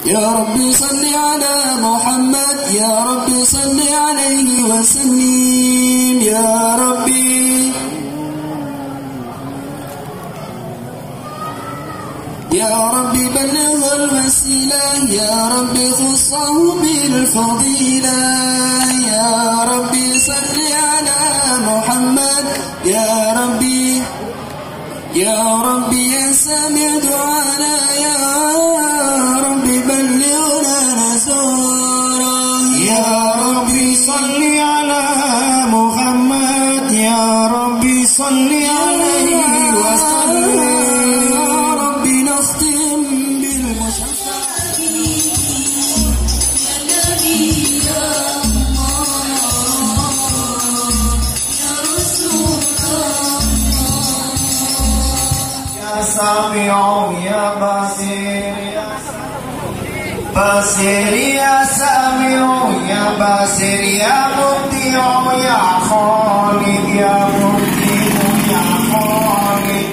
يا ربي صل على محمد يا ربي صل عليه وسلم يا ربي يا ربي بلغ الوسيلة يا ربي خصه بالفضيلة يا ربي صل على محمد يا ربي يا سامع دعانا يا ربي بلغنا نزورا يا ربي صل على محمد يا ربي صل عليه وسلم سامع يا بصير يا سامع يا بصير يا مبدع يا خالق يا مبدع يا خالق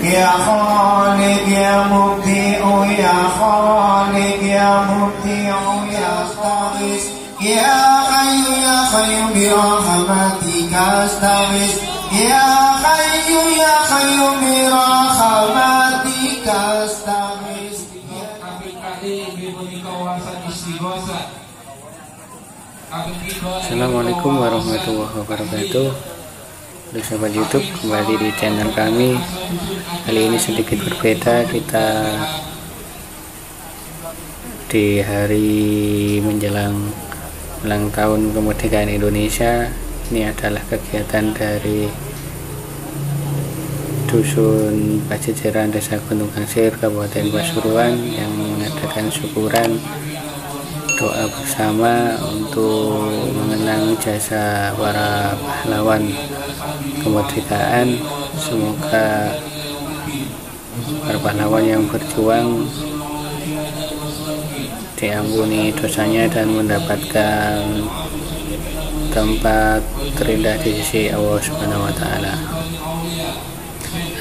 يا خالق يا مبدع يا خالق يا مبدع يا خالق يا حي يا قيوم برحمتك استغيث يا حي يا قيوم برحمتك استغيث. Assalamualaikum warahmatullahi wabarakatuh. Untuk sahabat YouTube, kembali di channel kami. Kali ini sedikit berbeda, kita di hari menjelang ulang tahun kemerdekaan Indonesia. Ini adalah kegiatan dari Dusun Pajajaran Desa Gunung Angsir, Kabupaten Pasuruan, yang mengadakan syukuran doa bersama untuk mengenang jasa para pahlawan kemerdekaan. Semoga para pahlawan yang berjuang diampuni dosanya dan mendapatkan tempat terindah di sisi Allah Subhanahu wa Ta'ala.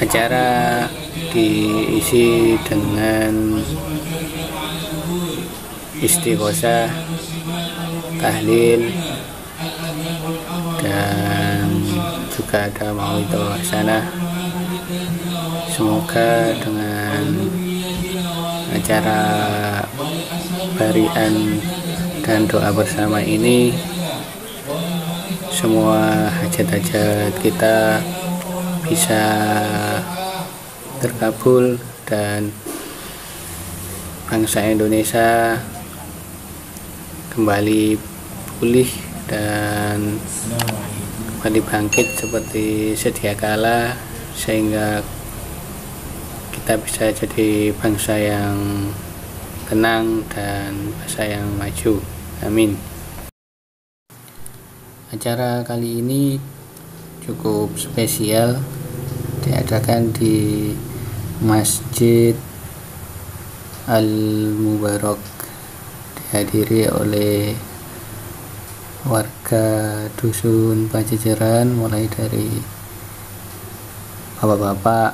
Acara diisi dengan istighosah, tahlil, dan juga ada mauidhah hasanah. Semoga dengan acara barian dan doa bersama ini semua hajat-hajat kita bisa terkabul dan bangsa Indonesia kembali pulih dan kembali bangkit seperti sedia kala, sehingga kita bisa jadi bangsa yang tenang dan bangsa yang maju. Amin. Acara kali ini cukup spesial, diadakan di Masjid Al-Mubarak, dihadiri oleh warga Dusun Pajajaran, mulai dari bapak-bapak,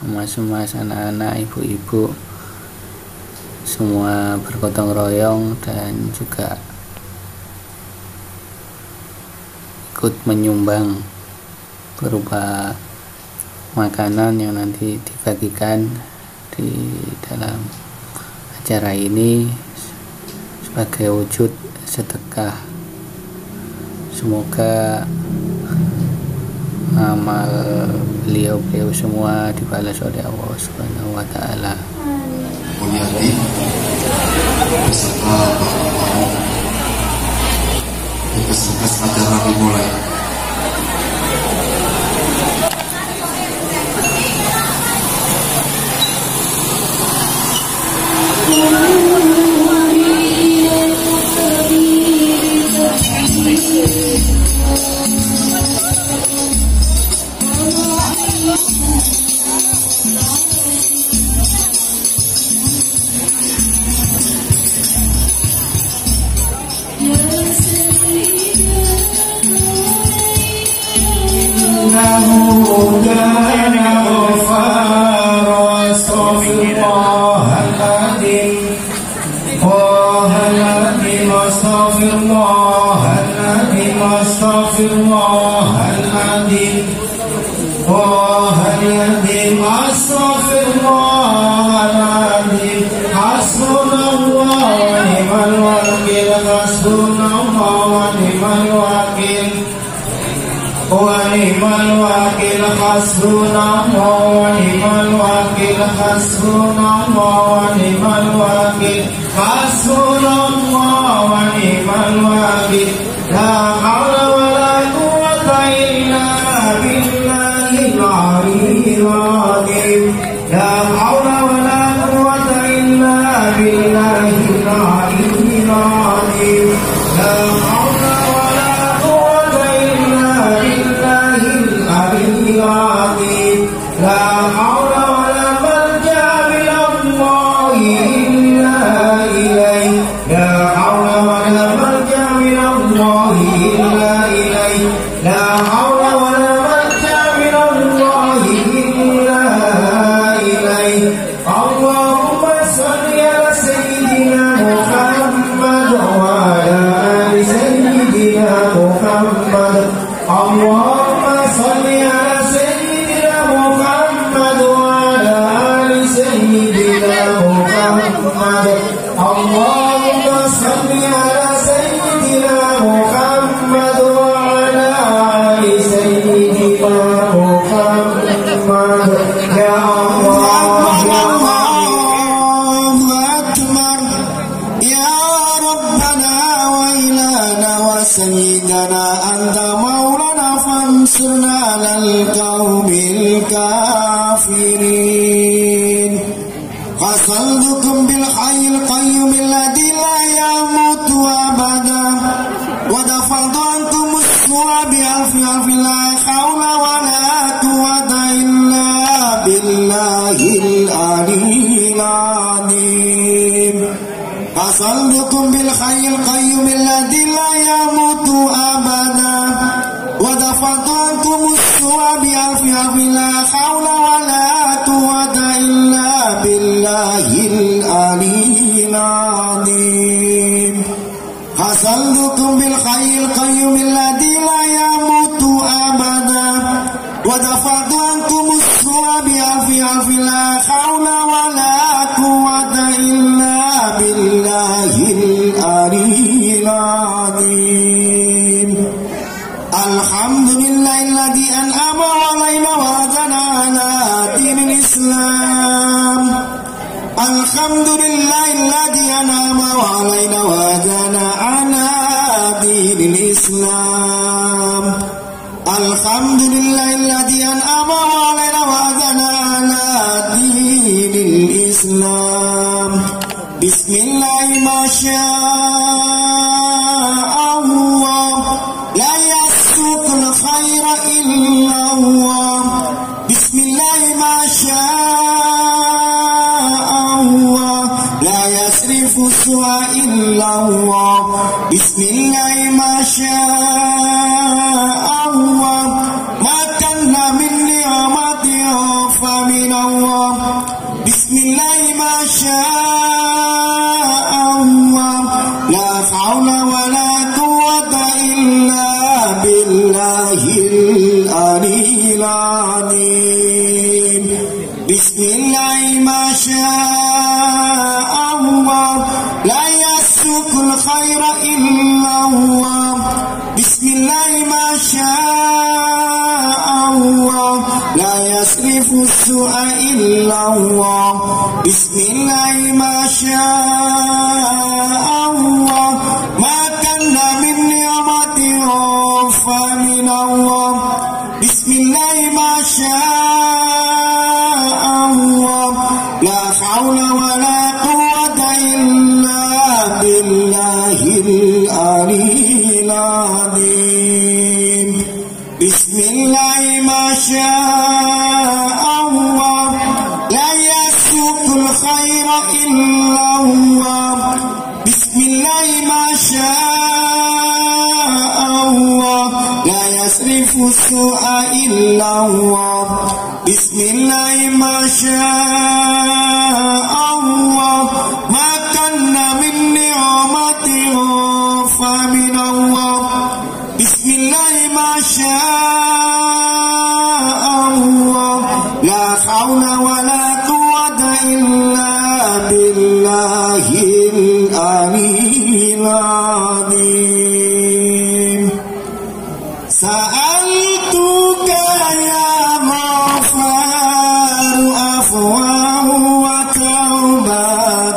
emas-emas, anak-anak, ibu-ibu, semua bergotong royong dan juga ikut menyumbang berupa makanan yang nanti dibagikan di dalam acara ini sebagai wujud sedekah. Semoga amal beliau-beliau semua dibalas oleh Allah Subhanahu wa Ta'ala. Mulyadi beserta tamu tugas-tugas acara dimulai. غفار واستغفر الله العظيم الله العظيم الله العظيم أستغفر الله العظيم حسبنا الله ونعم الوكيل حسبنا الله ونعم الوكيل ونعم الوكيل حسبنا الله ونعم الوكيل حسبنا الله ونعم الوكيل حسبنا الله ونعم الوكيل لا حول ولا قوة إلا بالله العلي العظيم لا حول ولا قوة إلا بالله العلي العظيم لا حول ولا قوة إلا بالله العلي العظيم لا حول ولا ملجأ من الله إلا إليه لا حول ولا ملجأ من الله إلا إليه لا حول ولا ملجأ من الله إلا إليه اللهم صل على سيدنا محمد وعلى آل سيدنا محمد اللهم صل على سيدنا محمد وعلى آل سيدنا محمد اللهم صل على سيدنا محمد وعلى آل سيدنا محمد يا الله يا الله أكبر يا ربنا وإلهنا وسيدنا أنت مولانا فانصرنا على القوم الكافرين قصدكم بالحي القيوم الذي لا يموت أبدا ودفعت عنكم السوء بألف ألف لا حول ولا قوة إلا بالله العلي العظيم قصدكم بالحي القيوم الذي لا يموت أبدا ودفعت عنكم السوء بألف ألف لا حول ولا قوة إلا بالله العلي العظيم قصدكم بالحي القيوم الذي لا يموت أبدا ودفعت عنكم السوء بألف ألف لا حول ولا قوة إلا بالله العلي العظيم الحمد لله الذي أنعم علينا وهدانا على دين الإسلام الحمد لله الذي أنعم علينا وهدانا على دين الإسلام الحمد لله الذي أنعم علينا وهدانا على دين الإسلام بسم الله ما شاء الله لا يسوق الخير إلا الله بسم الله ما شاء الله لا يصرف السوء إلا الله بسم الله ما شاء الله ما كان من نعمة فمن الله بسم الله ما شاء الله لا حول ولا قوة إلا بالله العلي العظيم بسم الله ما شاء الله لا يسوق الخير إلا الله بسم الله ما شاء الله لا يصرف السوء إلا الله بسم الله ما شاء الله ما كان من نعمة فمن الله بسم الله ما شاء الله لا حول ولا قوة إلا بالله العلي العظيم بسم الله ما شاء الله لا يسوق الخير إلا الله بسم الله ما شاء الله لا يصرف السوء إلا الله بسم الله ما شاء الله ما كان من نعمة فمن الله بسم الله ما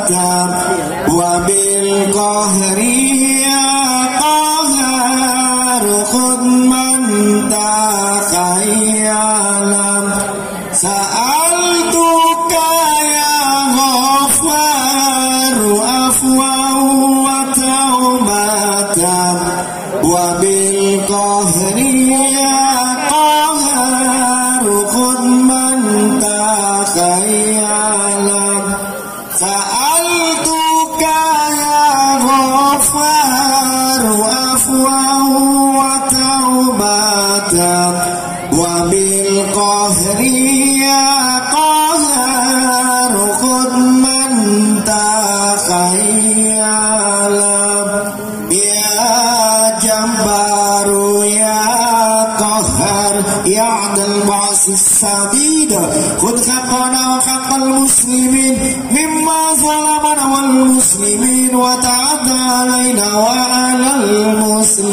تاب وبالقهر يا قهار خذ من تخيلا سألتك يا غفار عفوا وتوبة وبالقهر يا قهار خذ من تخيلا سألتك يا غفار عفوا وتوبة وبالقهر يا قهار خذ من تخيلا يا جبار يا قهار يا عدل البعث السديد خذ حقنا وحق المسلمين مما ظلمنا والمسلمين وتعدى علينا وعلى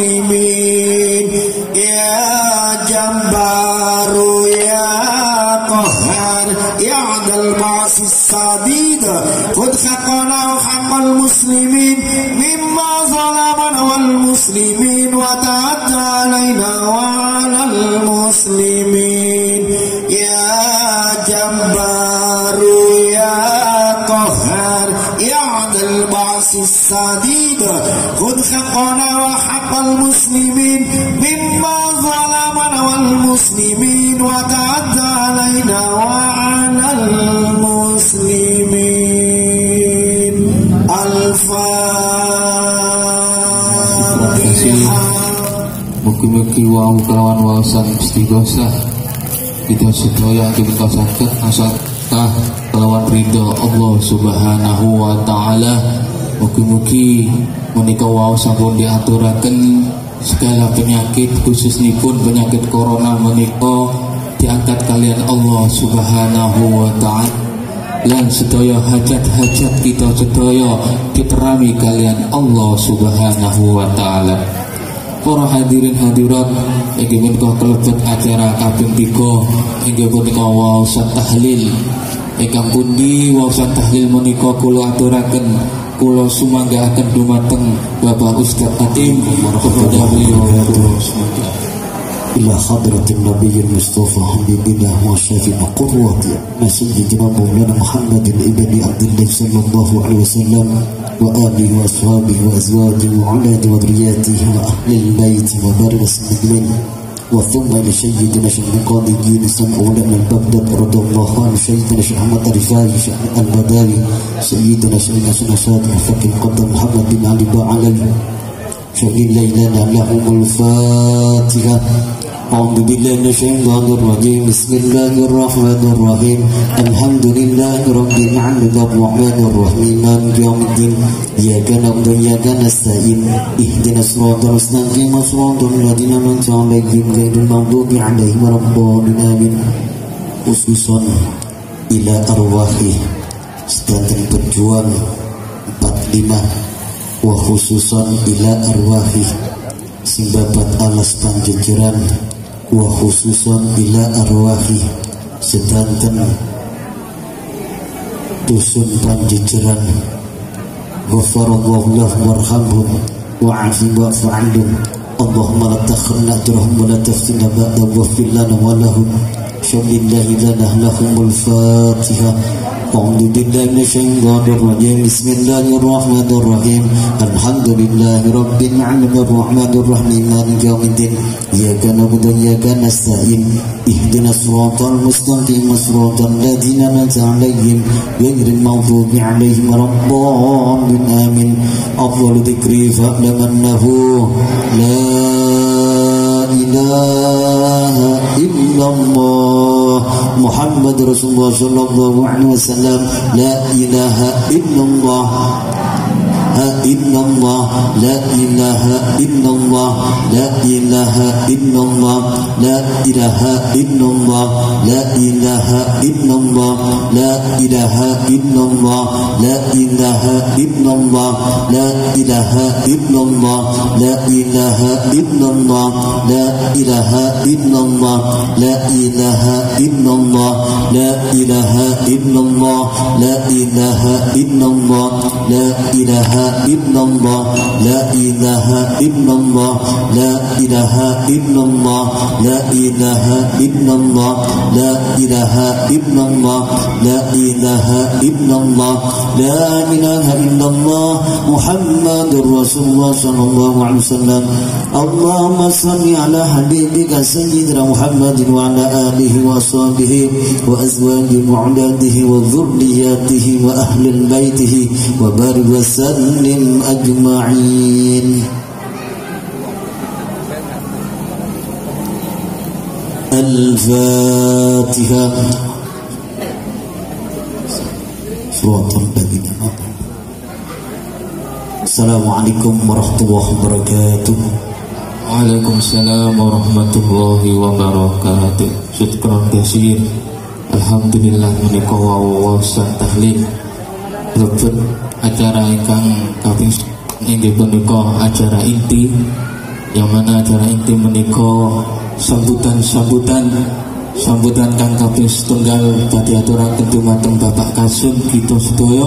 المسلمين يا جبار يا قهار يا عدل البعث السديد خذ حقنا وحق المسلمين مما ظلمنا والمسلمين وتعدى علينا وعلى المسلمين يا جبار يا قهار يا عدل البعث السديد خذ حقنا وحق المسلمين مما ظلمنا والمسلمين وتعدى علينا وعلى المسلمين الفاتحة. Mugi-mugi wau kelawan wawasan istighosah kita sedaya kita saged asatah kelawan ridho Allah Subhanahu wa taala. Mugi-mugi menika wau sampun diaturaken segala penyakit khususipun penyakit corona menika diangkat kalian Allah Subhanahu wa taala. Lan sedaya hajat-hajat kita sedaya diterami kalian Allah Subhanahu wa taala. Para hadirin hadirat inggih menika kalebet acara kaping 3 inggih menika waosan tahlil. Ingkang pundi waosan tahlil menika kula aturaken kula sumanggaaken dumateng Bapak Ustaz Atim kepada beliau إلى حضرة النبي المصطفى حبيبنا وشافي قرة سيدنا مولانا محمد ابن عبد الله صلى الله عليه وسلم وآله وأصحابه وأزواجه وعلاده وذرياته وأهل البيت وبارك وسلم وثم لسيدنا شيخ القاضي سمع ولنا البغداد رضي الله عنه سيدنا شيخ أحمد الرفاعي البداوي سيدنا سيدنا سنشاد الفقيه القدر محمد بن علي باعلي شهيد ليلنا لهم الفاتحة. أعوذ بالله من الشيطان الرجيم بسم الله الرحمن الرحيم الحمد لله رب العالمين الرحمن الرحيم مالك يوم الدين إياك نعبد وإياك نستعين اهدنا الصراط المستقيم صراط الذين أنعمت عليهم غير المغضوب عليهم ولا الضالين آمين. Khususan ila arwahi sedang berjuang 45 wa khususan ila arwahi sing babat alas panjejeran wa khususan ila arwahi sedanten dusun panjejeran ghafarallahu lahu warhamhum wa'afi wa'fu anhum Allahumma la takhirna ajrahum wa la taftina ba'da waghfir lana wa lahum syamillahi lana lahumul fatihah. أعوذ بالله من الشيطان الرجيم بسم الله الرحمن الرحيم الحمد لله رب العالمين الرحمن الرحيم مالك يوم الدين إياك نعبد وإياك نستعين اهدنا الصراط المستقيم صراط الذين أنعمت عليهم غير المغضوب عليهم ولا الضالين آمين. أفضل ذكري فاعلم أنه لا إله إلا الله محمد رسول الله صلى الله عليه وسلم لا إله إلا الله illallah, la ilaha illallah, la ilaha illallah, la ilaha illallah, la ilaha illallah, la ilaha illallah, la ilaha illallah, la ilaha illallah, la ilaha illallah, la ilaha illallah, la ilaha illallah, la ilaha illallah, la ilaha illallah, la ilaha illallah, la ilaha illallah, la ilaha illallah, la ilaha illallah, la ilaha illallah, la ilaha illallah, la ilaha illallah, Muhammadur Rasulullah sallallahu alaihi wasallam. Allahumma salli ala habibika sayyidina Muhammadin wa ala alihi wa sahbihi wa azwajihi wa auladihi wa dhurriyyatihi wa ahli baitihi wa barik wa sallim ajma'in. Al-Fatihah. Assalamualaikum warahmatullahi wabarakatuh. Waalaikumsalam warahmatullahi wabarakatuh. Syukran kasir. Alhamdulillah menika wawasan tahlil. Lebet acara ingkang kaping inggih punika acara inti, yang mana acara inti menika sambutan kang kaping setunggal badhe aturaken dumateng Bapak Kasum kita sedaya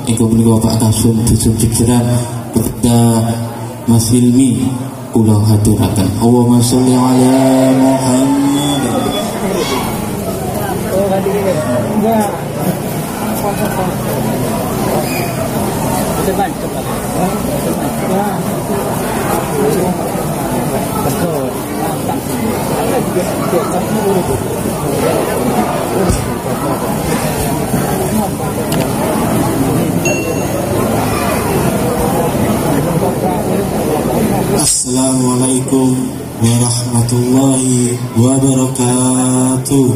ingkang punika Bapak Kasum dusun jejeran kepada Mas Hilmi kula haturaken. Allahumma sholli ala Muhammad. Assalamualaikum warahmatullahi wabarakatuh.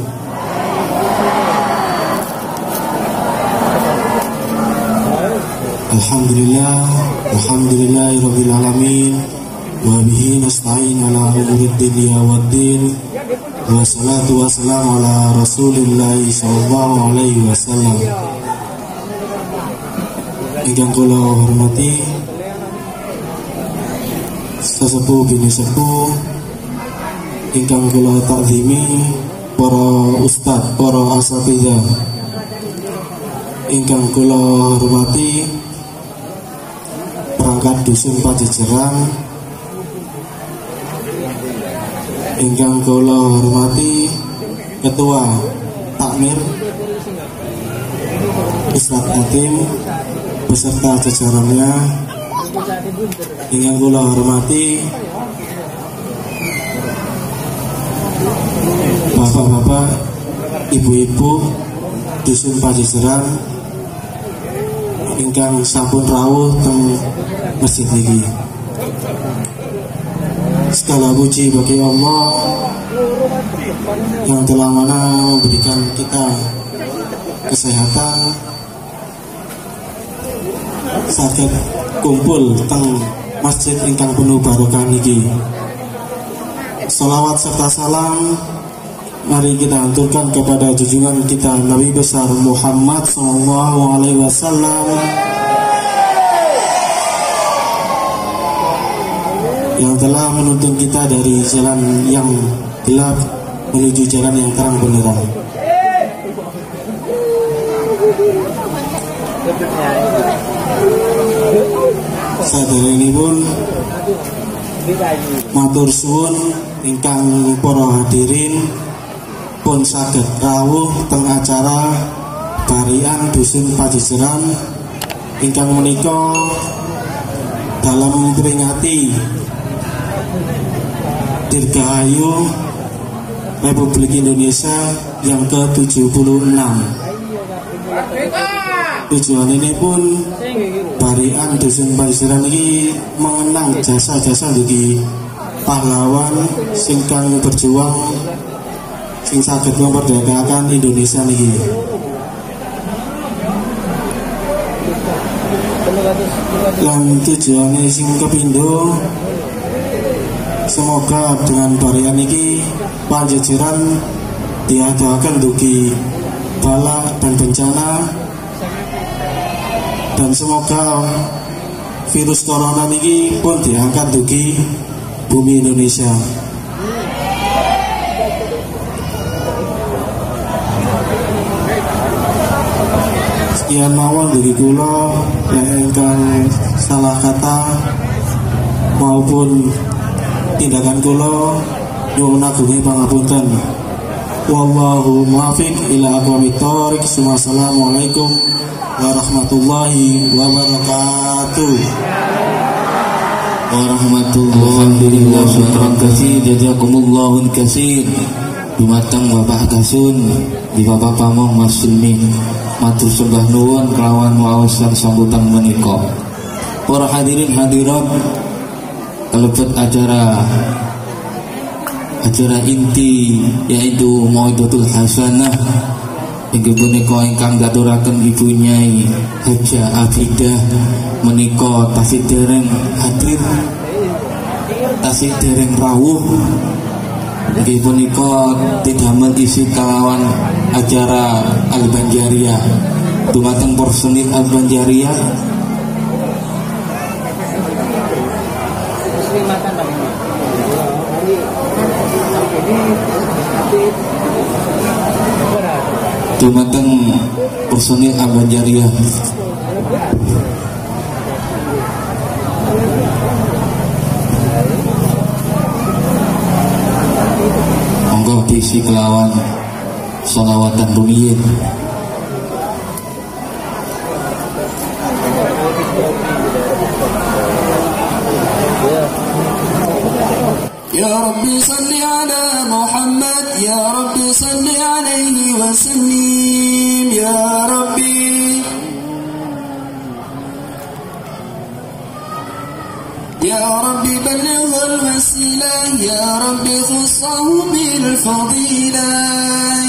Alhamdulillahirabbil alamin wa bihi nasta'in ala umuri dunya waddin wa salatu wassalamu ala Rasulillah sallallahu alaihi wasallam. Ingkang kula hormati sesepuh bini sepuh, ingkang kula takzimi para ustaz, para asatidzah, ingkang kula hormati perangkat dusun Pajejeran, ingkang kula hormati ketua takmir Ustaz Atim beserta jajarannya, ingkang kula hormati bapak-bapak, ibu-ibu dusun Pajejeran ingkang sampun rawuh teng masjid niki. Segala puji bagi Allah yang telah mana memberikan kita kesehatan saged kumpul teng masjid ingkang penuh barokah niki. Salawat serta salam mari kita aturkan kepada junjungan kita Nabi besar Muhammad SAW yang telah menuntun kita dari jalan yang gelap menuju jalan yang terang benderang. Saderengipun matur suwun ingkang para hadirin pun saged rawuh teng acara barian dusun Pajejeran ingkang menika dalam memperingati Dirgahayu Republik Indonesia yang ke-76. Tujuan ini pun barian dusun Pajejeran ini mengenang jasa-jasa bagi pahlawan singkang berjuang sing saged memerdekakan Indonesia niki. Lan tujuane sing kepindho, semoga dengan barian iki panjenengan diadakan dugi bala dan bencana, dan semoga virus corona ini pun diangkat dugi bumi Indonesia. Sekian mawon dugi kula ingkang salah kata maupun tindakan kula nyuwun agung pangapunten. Wallahu muwaffiq ila aqwamit thoriq. Wassalamualaikum warahmatullahi wabarakatuh. Alhamdulillah, syukran kasih, jazakumullahu kasih. Dumateng Bapak Kasun di Bapak Pamong Mas Sulmi, matur sembah nuwun kelawan waosan sambutan menika. Para hadirin hadirat kalebet acara inti yaitu Mau'idatul Hasanah inggih punika ingkang ngaturaken Ibu Nyai Haja Abidah menika tasih dereng hadir, tasih dereng rawuh. Inggih punika didamel isi kalawan acara Al-Banjariyah dumateng personil Al-Banjariyah dumateng personil Al-Banjariyah. Monggo diisi kelawan sholawatan rumiyin. Ya Rabbi salli ala Muhammad, Ya Rabbi salli alaihi wa sallim, Ya Rabbi. Ya Rabbi balligh al-wasilah, Ya Rabbi khussahu bil-fadilah,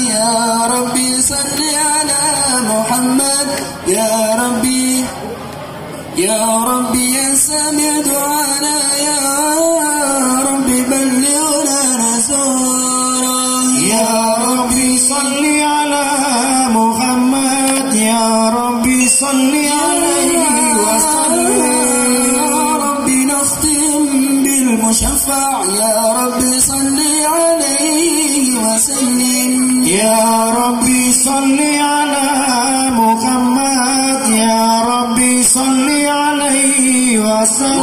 Ya Rabbi salli ala Muhammad, Ya Rabbi, Ya Rabbi ya sami' du'ana, Ya Rabbi ballighna nasara, Ya Rabbi salli ala Muhammad, Ya Rabbi salli alaihi wa sallim. المشفع يا رب صل عليه وسلم يا رب صل على محمد يا رب صل عليه وسلم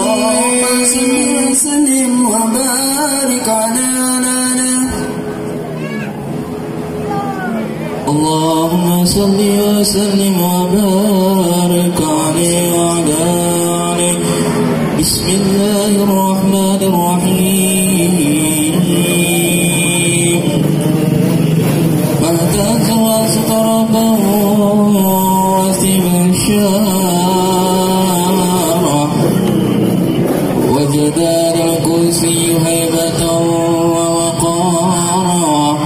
وبارك على اللهم صل وسلم وبارك عليه وعلى آله. بسم الله الرحمن الرحيم. فاهتز واستربه واستبشاره وجد الكرسي هيبة ووقارا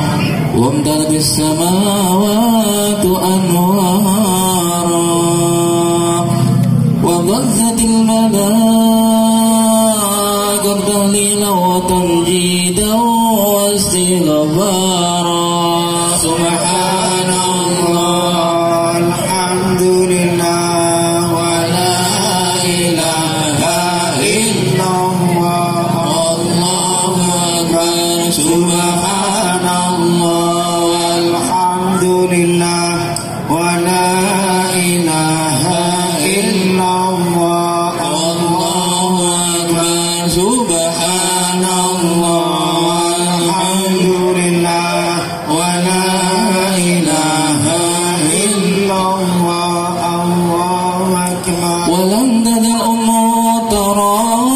وامتلأت السماوات أنوارا وضجت الملائكة تهليلا وتمجيدا واستغفارا سبحان الله الحمد لله ولا إله إلا الله الله أكبر سبحان الله الحمد لله ولا إله إلا الله الله أكبر سبحان الله الحمد لله ولا إله إلا الله الله أكبر. ولم تدع مطران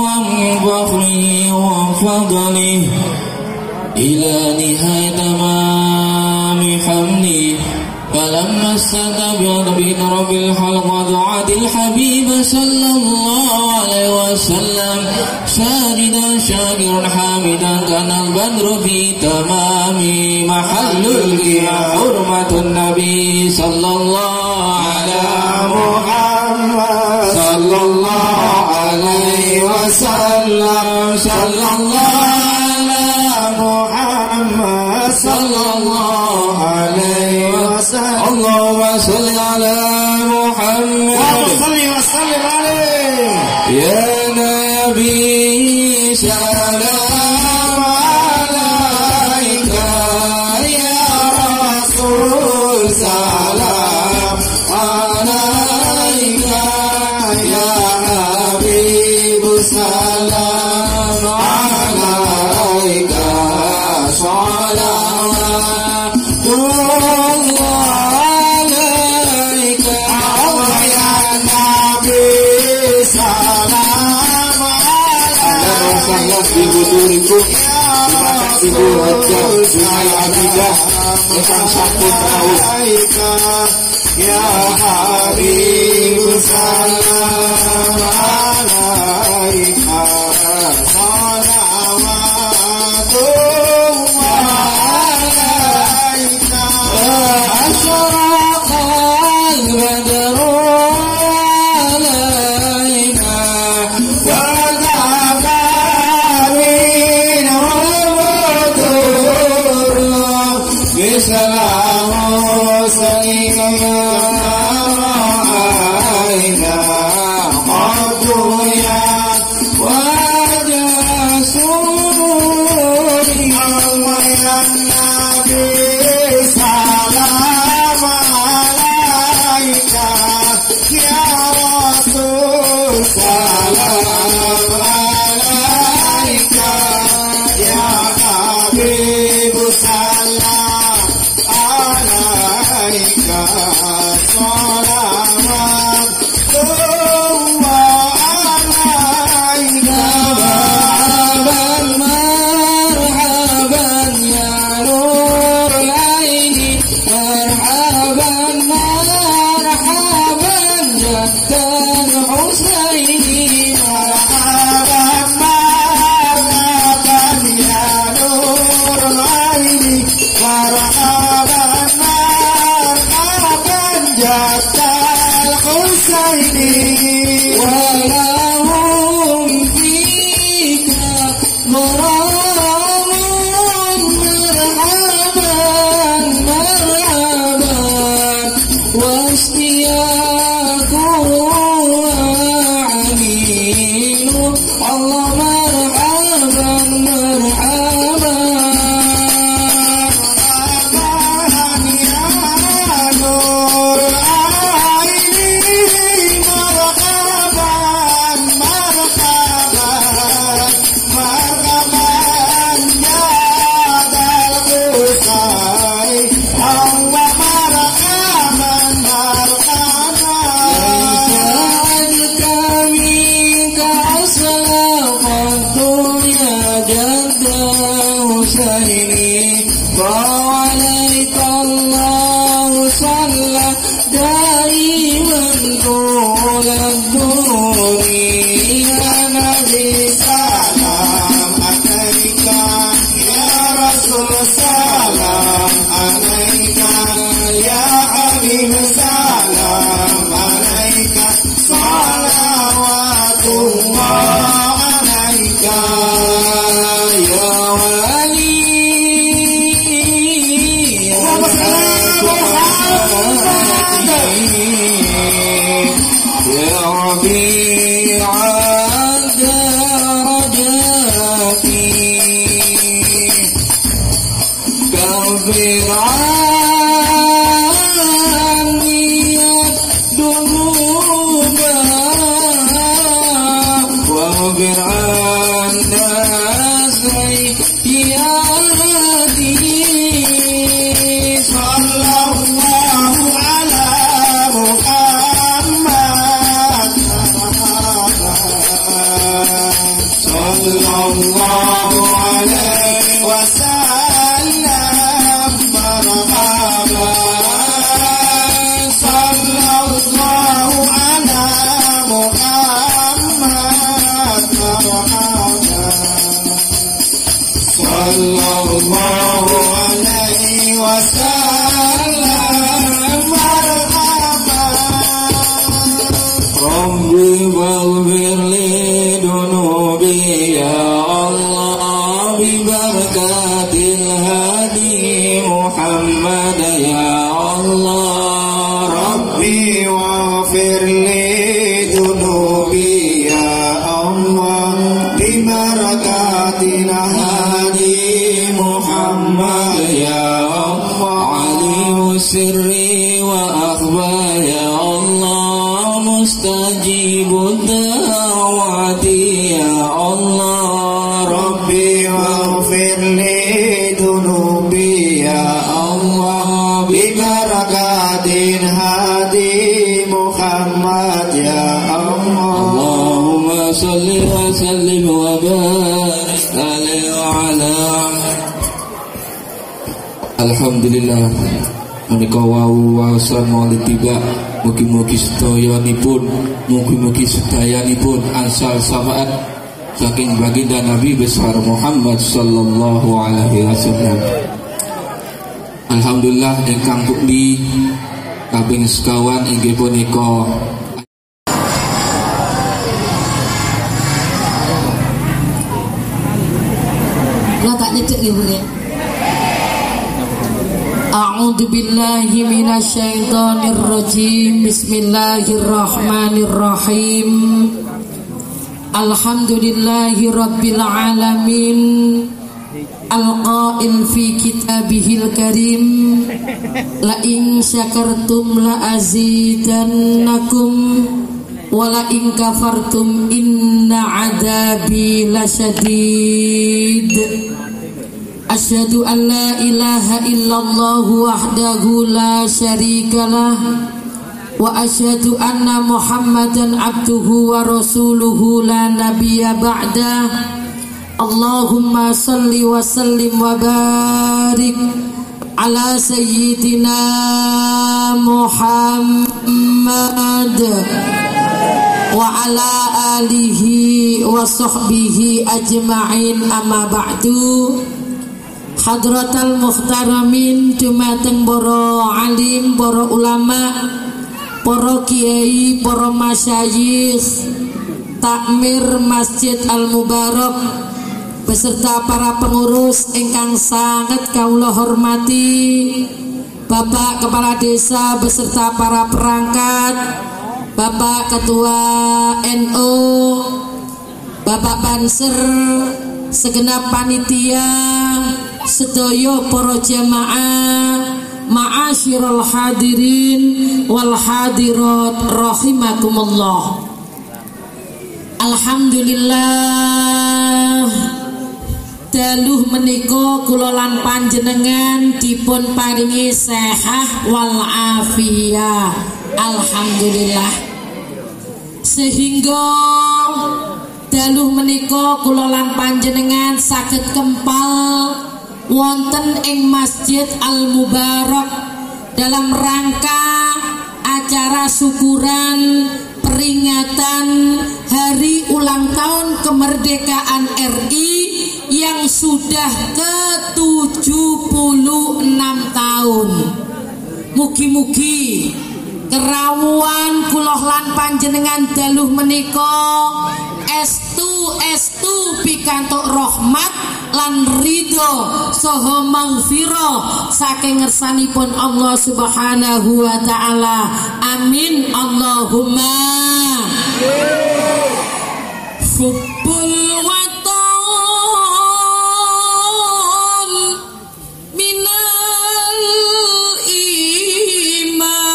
ومن فخره وفضله إلى نهاية تمام حمله فلما استتبع بين رب الخلق دعاة الحبيب صلى الله عليه وسلم ساجدا شاكرا حامدا كان البدر في تمام محل القيام حرمة النبي صلى الله عليه وسلم. wasallam. Sallallahu Muhammad sallallahu alaihi wasallam. Allahumma shalli ala Muhammad. Allahumma shalli wa sallim alaihi. Ya Nabi salam alaika, ya Rasul salam alaika, ya Habib salam alaika, salawatullah alaika, ya Nabi salam alaika, ibu duriku ibu hajjah dunia abidah esang satu alaika, ya Habib salam alaika, salawatullah alaika. Asyraqal badru alaina wa ghaba minhul budur bisalamu sayyidina alaina qaduya wajah suri almayan nabi salam alaika, ya Rasul salam alaika, ya Habib salam alaika, salawatullah alaika. Marhaban ya nur laini, marhaban marhaban jaddan Husaini, marhaban marhaban ya nur laini, marhaban marhaban jaddan Husaini. Walahum fika maramun, marhaban marhaban wastiyaku aminu, Allah marhaban marhaban. Marhaban ya nur aini, marhaban marhaban marhaban jadal Husai, Allah marhaban marhaban. Sajka minka aslafatu ya jadda Husaini, وعليك الله صلى دائما طول الدهور. يا نبي سلام عليك، يا رسول سلام عليك، يا حبيب سلام عليك، صلوات الله عليك يا ولي. يا ربيع درجاتي كفر عني الذنوب واغفر عنا سيئاتي. صلى الله على محمد، صلى الله عليه وسلم، مرحبا. صلى الله على محمد، مرحبا. صلى الله عليه وسلم، مرحبا. ربي واغفر لي ذنوبي واغفر لي ذنوبي يا الله ببركات الهادي محمد يا الله عليم سري وأخبار يا الله مستجيب الدعوات يا الله ربي واغفر لي ذنوبي يا الله ببركات الهادي محمد يا الله اللهم صل وسلم وبارك عليه وعلى Alhamdulillah menika wau waosan maulid tiba mugi-mugi sedayanipun ansal syafaat saking baginda Nabi besar Muhammad sallallahu alaihi wasallam. Alhamdulillah ingkang pundi kaping sekawan inggih punika lo tak nyecek ya Bu ya. A'udzu billahi minasyaitonir rajim. Bismillahirrahmanirrahim. Alhamdulillahi rabbil alamin. Al-qail fi kitabihil karim. La in syakartum la azidannakum wa la in kafartum inna adabi lasyadid. Asyhadu an la ilaha illallah wahdahu la syarikalah wa asyhadu anna Muhammadan abduhu wa rasuluhu la nabiyya ba'dah. Allahumma salli wa sallim wa barik ala sayyidina Muhammad wa ala alihi wa sahbihi ajma'in, amma ba'du. Hadratal muhtaramin, dumateng para alim, para ulama, para kiai, para masyayikh takmir Masjid Al Mubarak beserta para pengurus ingkang sangat kawula hormati, Bapak Kepala Desa beserta para perangkat, Bapak Ketua NU, Bapak Banser, segenap panitia, sedaya para jamaah, ma'asyiral hadirin wal hadirat rahimakumullah. Alhamdulillah, daluh menika kula lan panjenengan dipun paringi sehat wal afiyah. Alhamdulillah, sehingga daluh menika kula lan panjenengan saged kempal wonten ing Masjid Al Mubarak dalam rangka acara syukuran peringatan hari ulang tahun kemerdekaan RI yang sudah ke-76 tahun. Mugi-mugi kerawuhan kula lan panjenengan daluh menika estu pikantuk rahmat lan ridho saha maghfirah saking ngersanipun Allah Subhanahu wa taala. Amin Allahumma. Hubbul watan minal iman.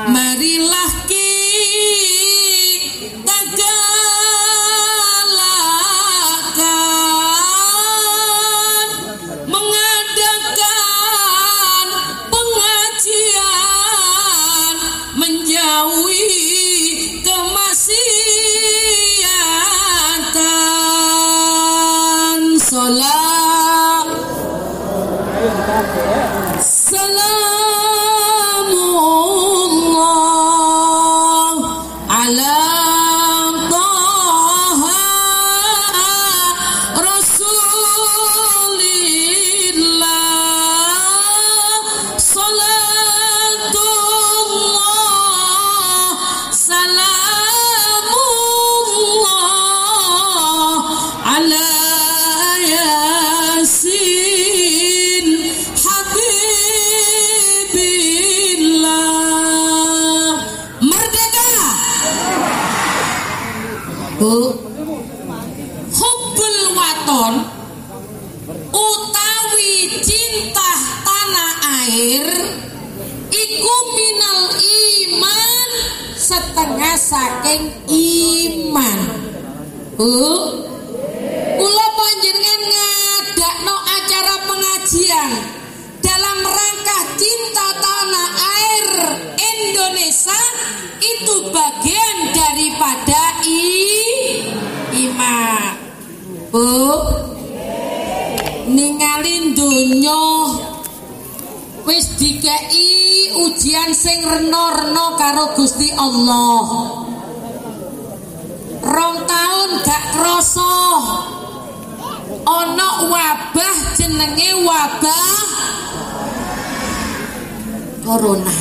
Marilah kita galakan mengadakan pengajian menjauhi kemaksiatan. Salamullah ala Taha Rasulillah. Salatullah iman setengah saking iman. Kula panjenengan ngadakno acara pengajian dalam rangka cinta tanah air Indonesia, itu bagian daripada iman. Ningalin donya wis dikei ujian sing rena-rena karo Gusti Allah. 2 tahun gak krasa ana wabah jenenge wabah corona.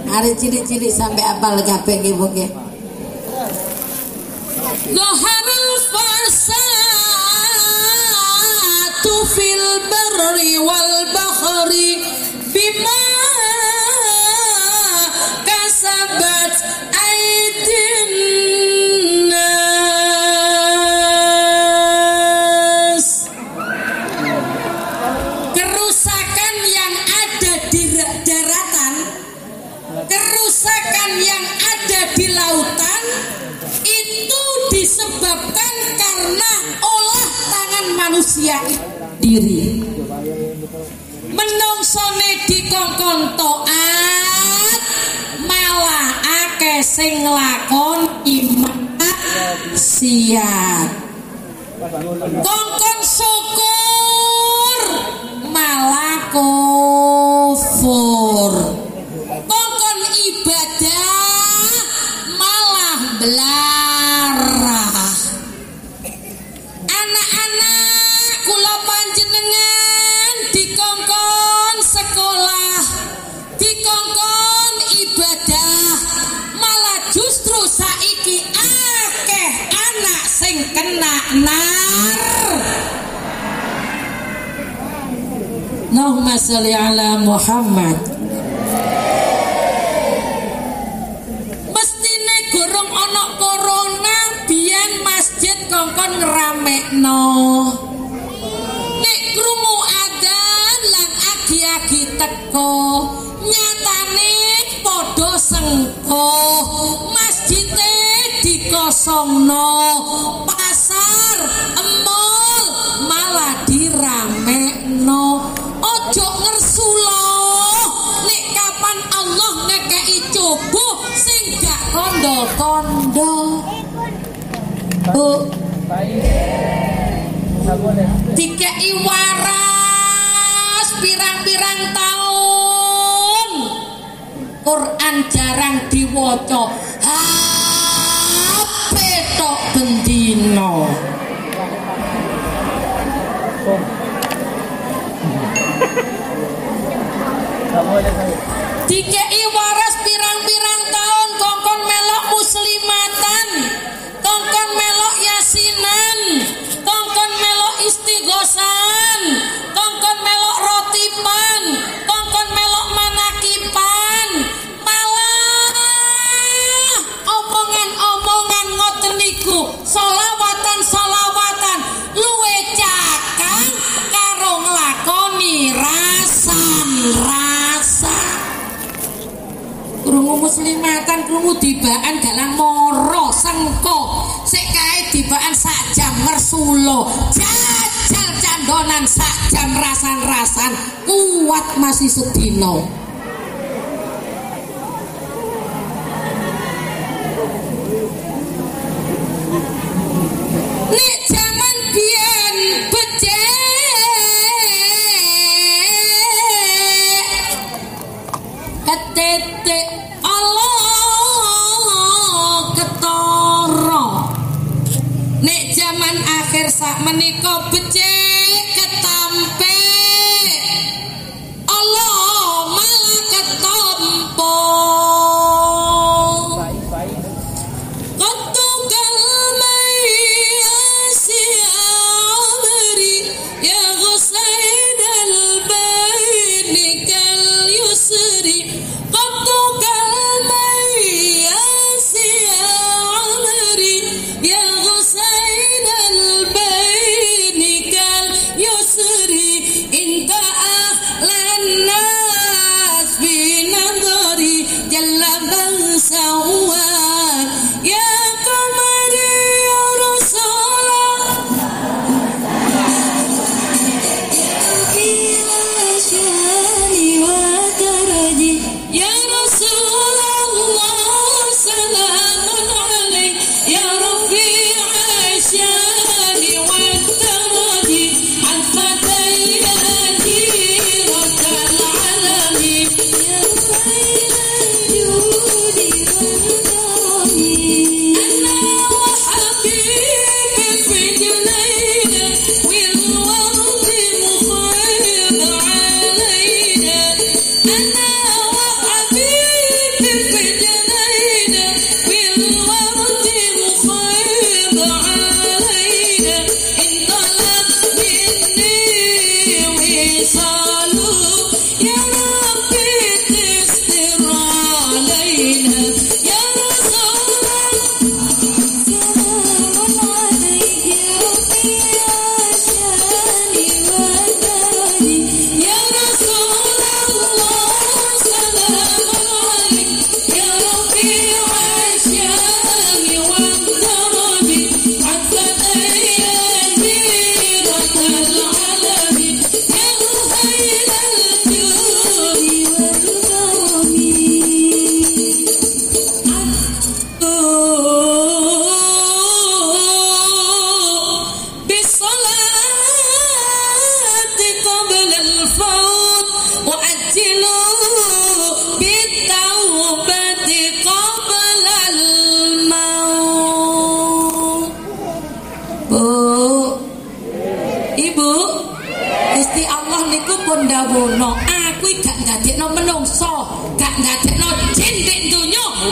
Hari cilik-cilik sampai apal kabeh nggih nggih. Zaharul fasadu fil barri wal bahri bima kasabat aydin nas. Kerusakan yang ada di daratan, kerusakan yang ada di lautan itu disebabkan karena olah tangan manusia diri. Menungsone dikongkon taat, malah akeh sing nglakoni maksiat. Kongkon syukur, malah kufur. Kongkon ibadah, malah belarah. Anak-anak kula panjenengan dikongkon sekolah, dikongkon ibadah, malah justru saiki akeh anak sing kena nar. Allahumma sholli ala Muhammad. Mestine gorong ana corona biyen masjid kongkon ngramekno. Nek krungu adzan lan agi-agi teko, nyatane padha sengko. Masjide dikosongno, pasar, mall malah diramekno. Ojo ngersula, nek kapan Allah ngekei coba sing gak kondo-kondo. Dikei waras pirang-pirang tahun, Quran jarang diwaca, HP tok bendino. Dikei waras pirang-pirang tahun, kongkon melok muslimatan, kongkon melok yasinan, kongkon melok istighosan, kongkon melok rotipan, kongkon melok manakipan, malah omongan-omongan ngoten niku, solawatan luwe cakang karo nglakoni rasa. Krungu muslimatan, krungu dibaan dalang moro sengko, sik kae dibaan sak jam ngersulo, jajal candonan sak jam rasan-rasan, kuat masih sedino. Nek jaman biyen ketetek Allah ketara. Nek zaman akhir sak menika becik ketampe, Allah malah ketompo. Kotugal mayasi amri ya Husain al-baini kal yusri. Kotugal mayasi amri ya Husain al-baini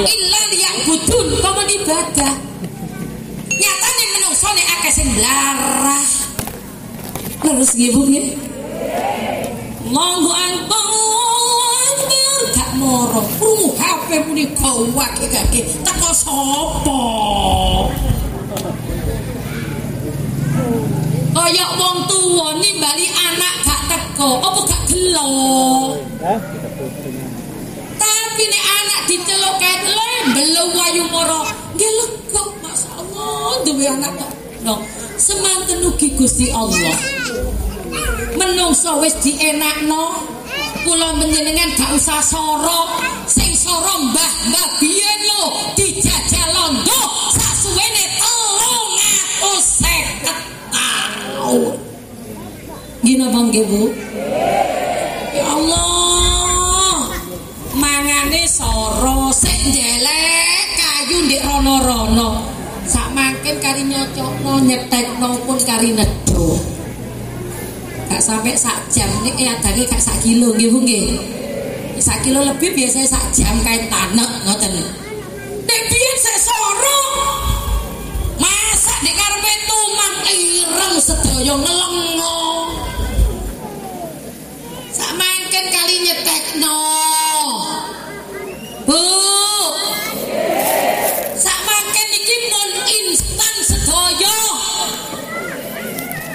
illa liya'budun kok ibadah. Nyatane menungso nek akeh sing blarah. Terus nggih Bu nggih. Allahu akbar, gak moro. Krungu HP muni gawake teko sapa? Kaya wong tuwa nimbali anak gak teko, apa gak gelo? Tapi nek anak diceluk kae belum wayu moro, nggih lega masyaallah duwe anak kok. No, semanten ugi Gusti Allah. Menungso wis dienakno, kula menjenengan gak usah soro, sing soro mbah-mbah biyen lho dijajal londo sasuwene 350 tahun. Gina bang Bu? Ya Allah, mangane soro sik njelek kayu ndek rono-rono. Sak mangken kari nyocokno nyetekno pun kari nedo. Gak sampai sak jam nih adane gak sak kilo nggih Bu nggih. Sak kilo lebih biasanya sak jam kae tanek ngoten. Nek biyen sik soro. Masak nek karepe tumang ireng sedaya ngelengo. Sak mangken kali nyetekno. Bu. Sak mangken iki mun instan sedaya.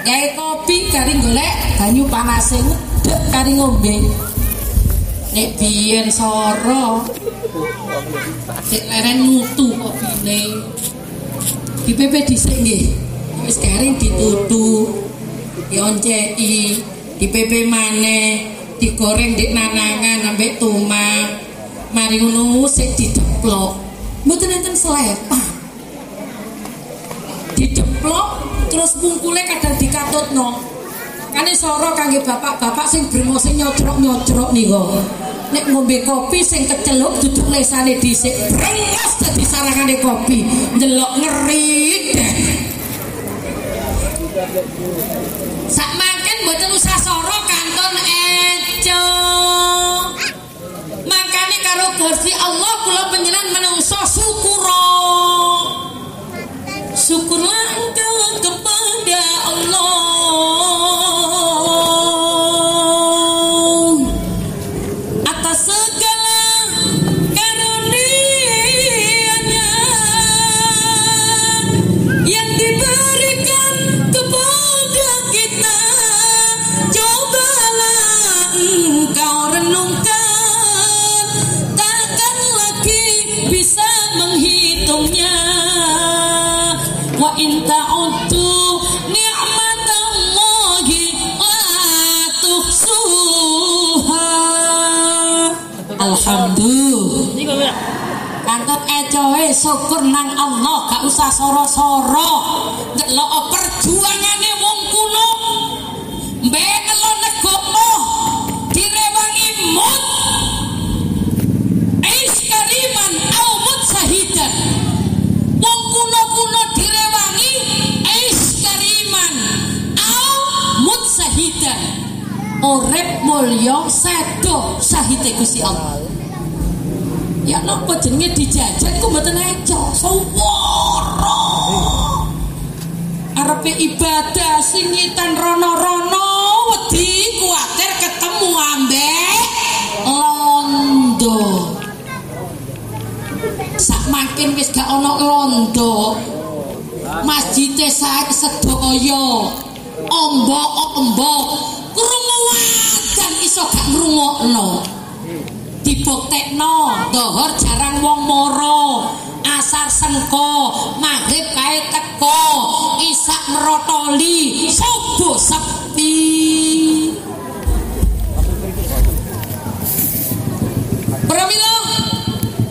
Gawe kopi kari golek banyu panase ngedek kari ngombe. Nek biyen soro sik leren mutu kopine. Dipepe dhisik nggih. Wis garing ditutu, dionceki, dipepe maneh, digoreng dik nanangan ambek tumak. Mari ngono sik dideplok. Mboten enten selepan. Dideplok terus bungkule kadang dikatutno. Kane soro kangge bapak-bapak sing bremo sing nyocrok-nyocrok niku. Nek ngombe kopi sing keceluk duduk lesane dhisik, brengas dadi sarangane kopi. Ndelok ngeri. Sak mangken mboten usah soro kanton eco. Makane karo Gusti Allah kula panjenengan menungso syukura. Syukurlah engkau kepada Allah atas segala karunia-Nya yang diberikan kepada kita. Cobalah engkau renungkan, takkan lagi bisa menghitungnya. Wa in ta'uddu ni'matallahi la tuhsuha. Alhamdulillah. Kantor ecoe syukur nang Allah, gak usah soro-soro. Delok perjuangane wong kuno. Mbek nelo negono direwangi mut. Ais kariman au mut sahidan. Wong kuno-kuno direwangi ais kariman au mut sahidan. Urip mulya sedo syahide Gusti Allah. Ya napa jenenge dijajak ku mboten eco, suwara. Arepe ibadah singitan rono-rono wedi kuwatir ketemu ambek londo. Sak makin wis gak ana londo. Masjide sak sedaya ombok-ombok krungu wadan iso gak ngrungokno. Dibuktekno dohor jarang wong moro, asar sengko, maghrib kae teko, isak merotoli, subuh sepi. Pramila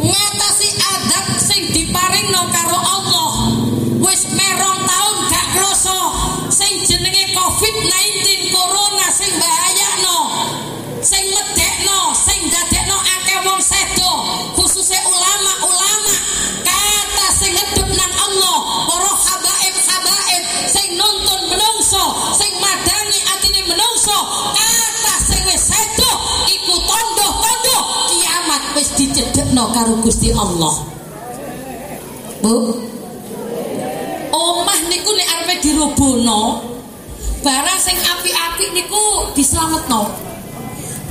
ngatasi adab sing diparingno karo Allah wis merong taun gak kroso sing jenenge COVID-19 corona sing bahayano, sing medekno, sing dadekno akeh wong sedo, khususnya ulama-ulama kata sing ngedep nang Allah, para habaib-habaib sing nuntun menungso, sing madangi kita karo Gusti Allah. Bu, omah niku nek arepe dirobohno, barang sing apik-apik niku dislametno.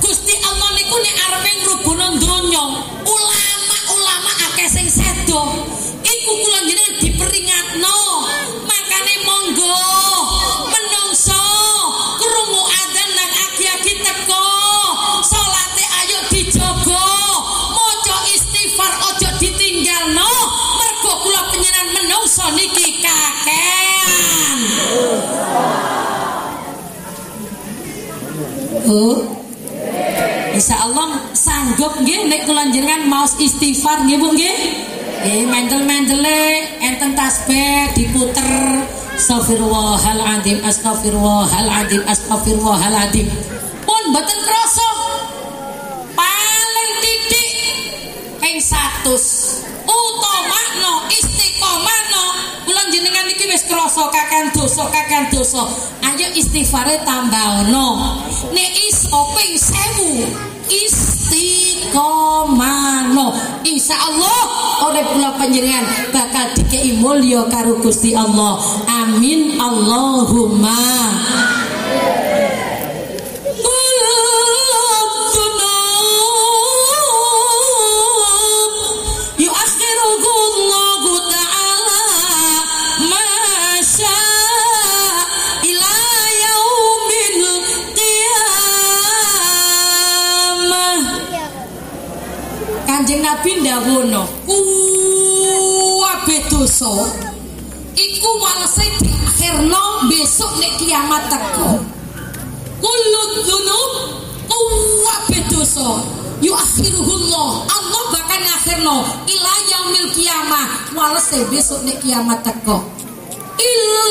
Gusti Allah niku nek arepe ngrubohno donya, ulama-ulama akeh sing sedo. Iku kula jenengan diperingatno. Makane monggo menungso krungu adzan nang agi-agi teko, salate ayo dijogo, maca istighfar aja ditinggalno. Mergo kula panjenengan menungso niki kakean. Insyaallah sanggup nggih nek kula jenengan maos istighfar nggih Bu nggih. Mendel-mendele enten tasbih diputer astagfirullahaladzim astagfirullahaladzim astagfirullahaladzim pun mboten krasa paling titik ping 100 utamano istiqomahno kula jenengan iki wis krasa kakean dosa ayo istighfare tambahno nek iso ping 1000 istiqomahno insyaallah oleh kula panjenengan bakal dikei mulya karo Gusti Allah. Amin Allahumma. Kanjeng Nabi ndawuhna kuwabe dosa iku walese diakhirno besok nek kiamat teko. Kullu dzunub kuwabe dosa yuakhiruhullah Allah bakal ngakhirno ila yaumil kiamah walese besok nek kiamat teko. Illa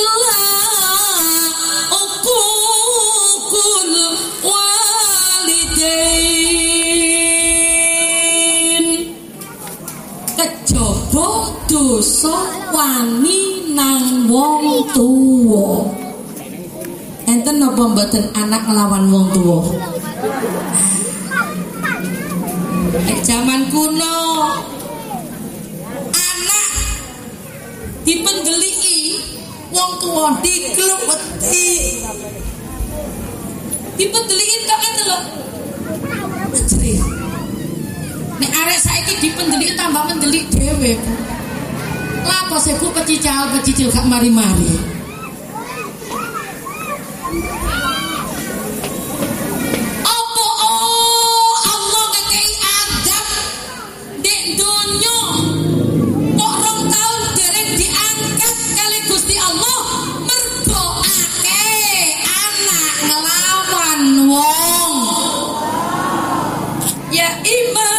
uqul walidain kejaba dosa wani nang wong tuwa. Enten napa mboten anak nglawan wong tuwa? Zaman kuno anak dipendeliki wong tuwa dikluk wedi. Dipendeliki tok ngene lho. Ajri. Nek arek saiki dipendeliki tambah mendelik dhewe. Lah apa sih Bu pecicil gak mari-mari. Apa Allah ngekei adab dek donya kok 2 tahun dereng diangkat kali Gusti Allah mergo akeh anak ngelawan wong. Ya Imam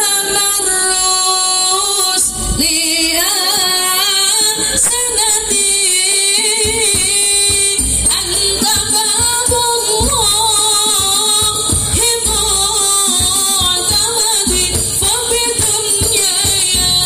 Rusli sanadi anta babullah hibu tamadi fabidunya ya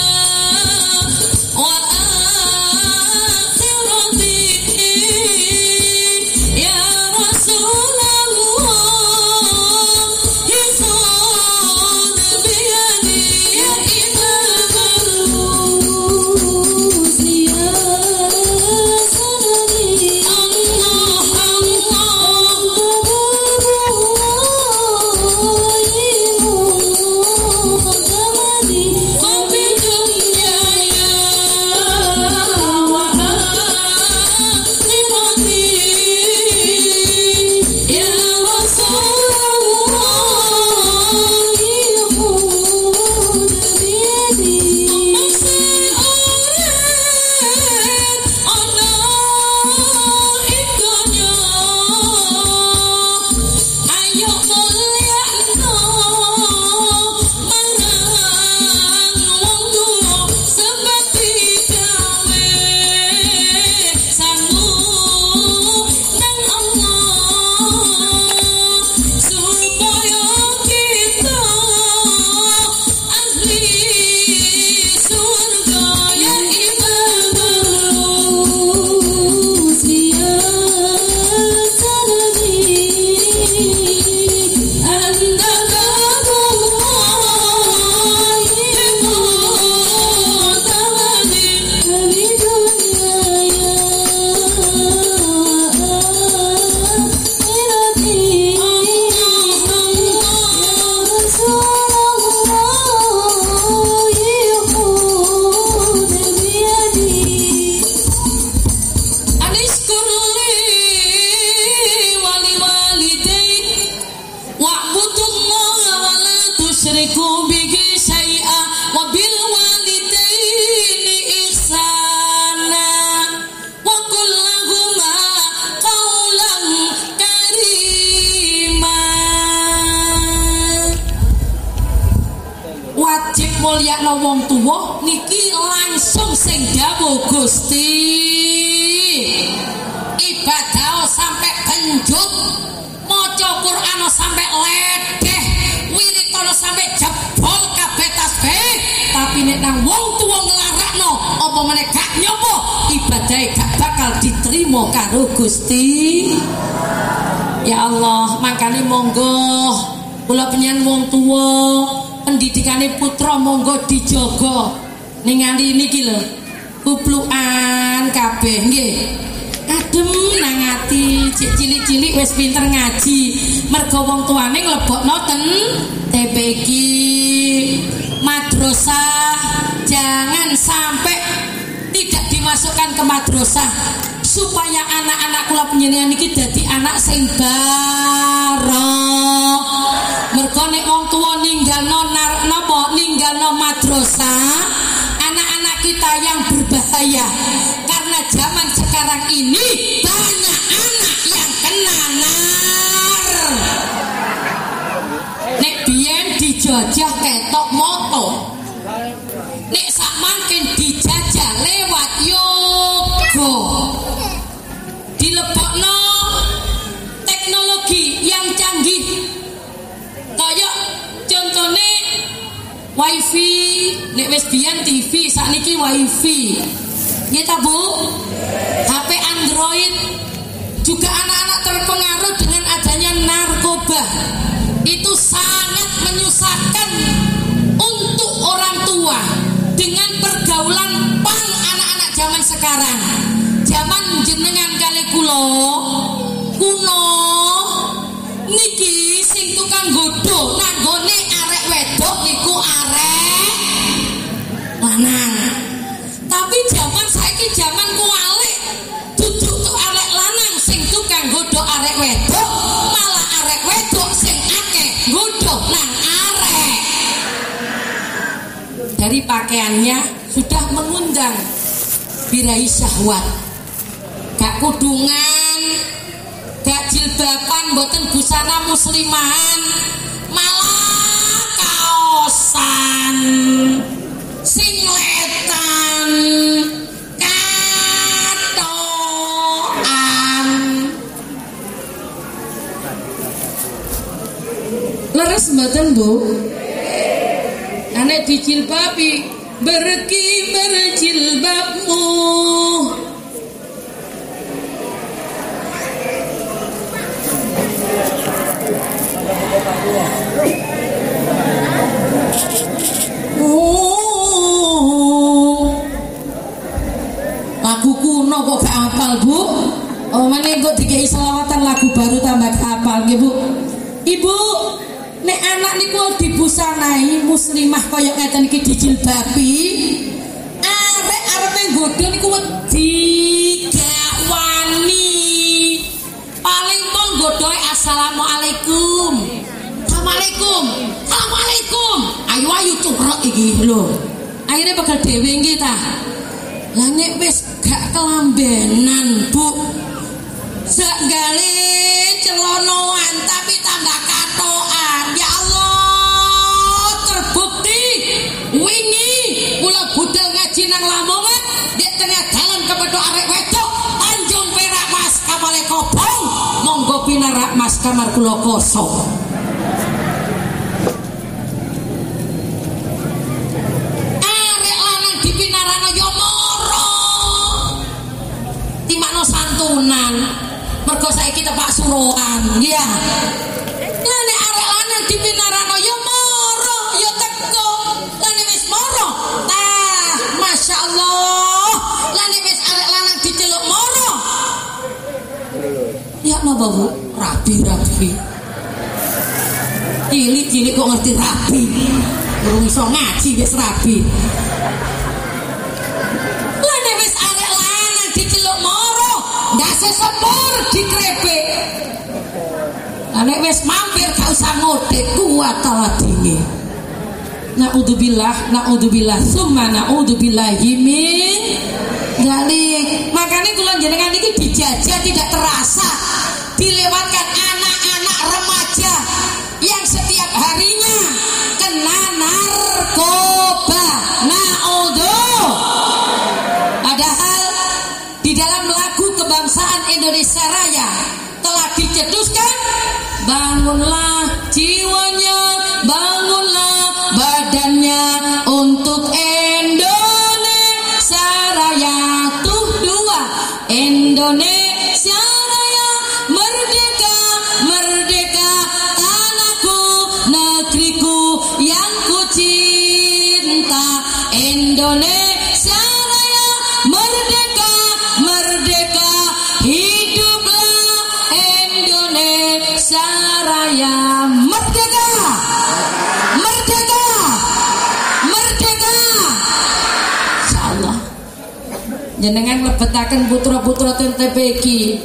nglarakno wong tuwa niki langsung sing dawuh Gusti. Ibadah sampai genjut, maca Quran sampai ledeh, wiritono sampai jebol kabeh tasbih. Tapi nek nang wong tuwa nglarakno apa meneh gak nyoba, ibadah gak bakal diterima karo Gusti. Ya Allah, makane monggo kula penyen wong tuwa pendidikane putra monggo dijaga. Ningali niki lho, kuplukan kabeh nggih. Adem nang ati, cilik-cilik wis pinter ngaji. Mergo wong tuane nglebokno ten TPQ madrasah. Jangan sampai tidak dimasukkan ke madrasah supaya anak-anak kula panjenengan iki dadi anak sing barok. Mergo nek wong tuwa ninggalno ninggalno madrasah, anak-anak kita yang berbahaya. Karena zaman sekarang ini banyak anak yang kena nar. Nek biyen dijajah ketok moto, nek sak mangken dijajah lewat yoga. Dilebokno teknologi yang canggih kaya contone wifi. Nek wis biyen TV, sakniki wifi. Nggih ta Bu? HP Android. Juga anak-anak terpengaruh dengan adanya narkoba. Itu sangat menyusahkan untuk orang tua dengan pergaulan pang anak-anak zaman sekarang. Zaman jenengan kali kuno niki sing tukang godho nanggone arek wedok niku arek lanang. Tapi zaman saiki zaman kualik, duduk tuh arek lanang sing tukang godho arek wedok, malah arek wedok sing akeh godho nang arek. Dari pakaiannya sudah mengundang birahi syahwat. Gak kudungan, gak jilbaban, boten busana muslimahan, malah kaosan, singletan, katoan. Leres mboten Bu? Anek dijilbabi, berkibar jilbabmu. Lagu kuno kok gak hafal Bu? Oh mana kok dikei selawatan lagu baru tambah gak hafal nggih Bu? Ibu, nek anak niku dibusanai muslimah kaya ngeten iki dijilbabi, arek-arepe nggodho niku wedi gak wani. Paling mong nggodhoe assalamualaikum. Assalamualaikum. Assalamualaikum. Ayo cukrok iki lho. Akhirnya bakal dhewe nggih ta. Lah nek wis gak kelambenan Bu, sak gale celonoan tapi tambah katoan. Ya Allah, terbukti wingi kula budal ngaji nang Lamongan di tengah dalan kepada arek wedok Tanjung Perak Mas kapale kobong, monggo pinarak Mas kamar kula kosong. Santunan mergo saiki tepak suruhan ya. Lah nek arek lanang dipinarano ya moro ya teko. Lah nek wis moro tah masyaallah. Lah nek wis arek lanang diceluk moro ya napa Bu? Rabi-rabi. Cilik-cilik kok ngerti rabi. Durung iso ngaji wis rabi. Lah nek wis arek lanang diceluk moro ndak sesepur dikrepek. Nek wis mampir gak usah ngotek kuat tawadine. Naudzubillah, summa naudzubillahi min dzalik. Makanya kula jenengan iki dijajah tidak terasa, dilewatkan anak-anak remaja yang setiap harinya kena narkoba. bangunlah jiwanya, bangunlah badannya untuk Indonesia Raya. Tuh dua, Indonesia Raya, merdeka, merdeka, tanahku, negeriku yang ku cinta. Indonesia Raya, merdeka, merdeka, hiduplah Indonesia Raya. Merdeka, merdeka, merdeka. Insyaallah jenengan lebetaken putra-putra TNTP iki,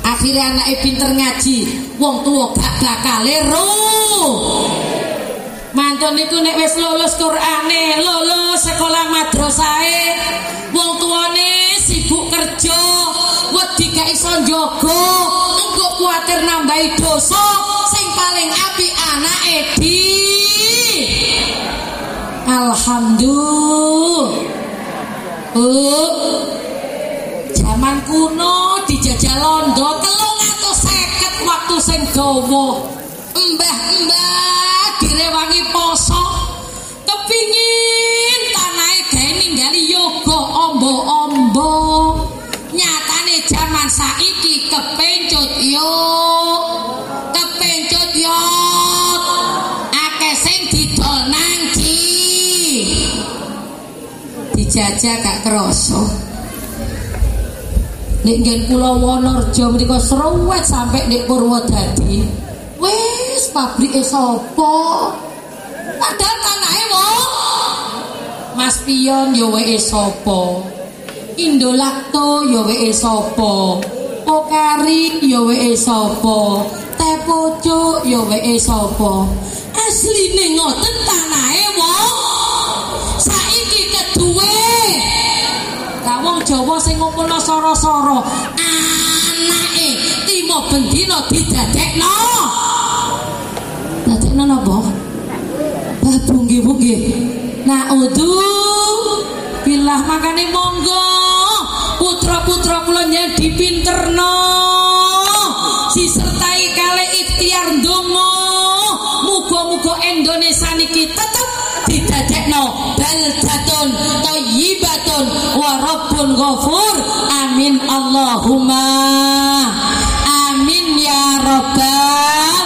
akhirnya anake pinter ngaji, wong tuwa gak bakal roh. Mantun niku nek wis lulus Qur'ane, lulus sekolah madrasahe, wong tuane sibuk kerja, wedi gak iso njaga, engko kuwatir nambahi dosa, sing paling apik anake di. Alhamdulillah. Zaman kuno dijajal londo 350 waktu sing dawa. Mbah-mbah direwangi poso, kepingin tanahe gawe ninggali yoga ombo-ombo. Nyatane zaman saiki kepencut yo, kepencut yo, akeh sing didol nangki, dijajah gak krasa. Nek nggen Pulau Wonorejo mriko seruwet sampai nek Purwodadi. Wis pabrike sapa? Padahal tanahe wong. Mas Pion ya weke sapa? Indolakto ya weke sapa? Pokari ya weke sapa? Teh pucuk ya weke sapa? Asline ngoten tanahe wong. Saiki keduwe wong Jawa sing ngumpulno soro-soro, anake timo bendina didadekno. Dadekno napa? Babu nggih. Naudzu billah, makane monggo putra-putra kula nyadi pinterno, disertai kali ikhtiar ndonga, muga-muga Indonesia niki tetep didadekno baldatun thayyibatun wa rabbun ghafur. Amin Allahumma amin ya rabbal.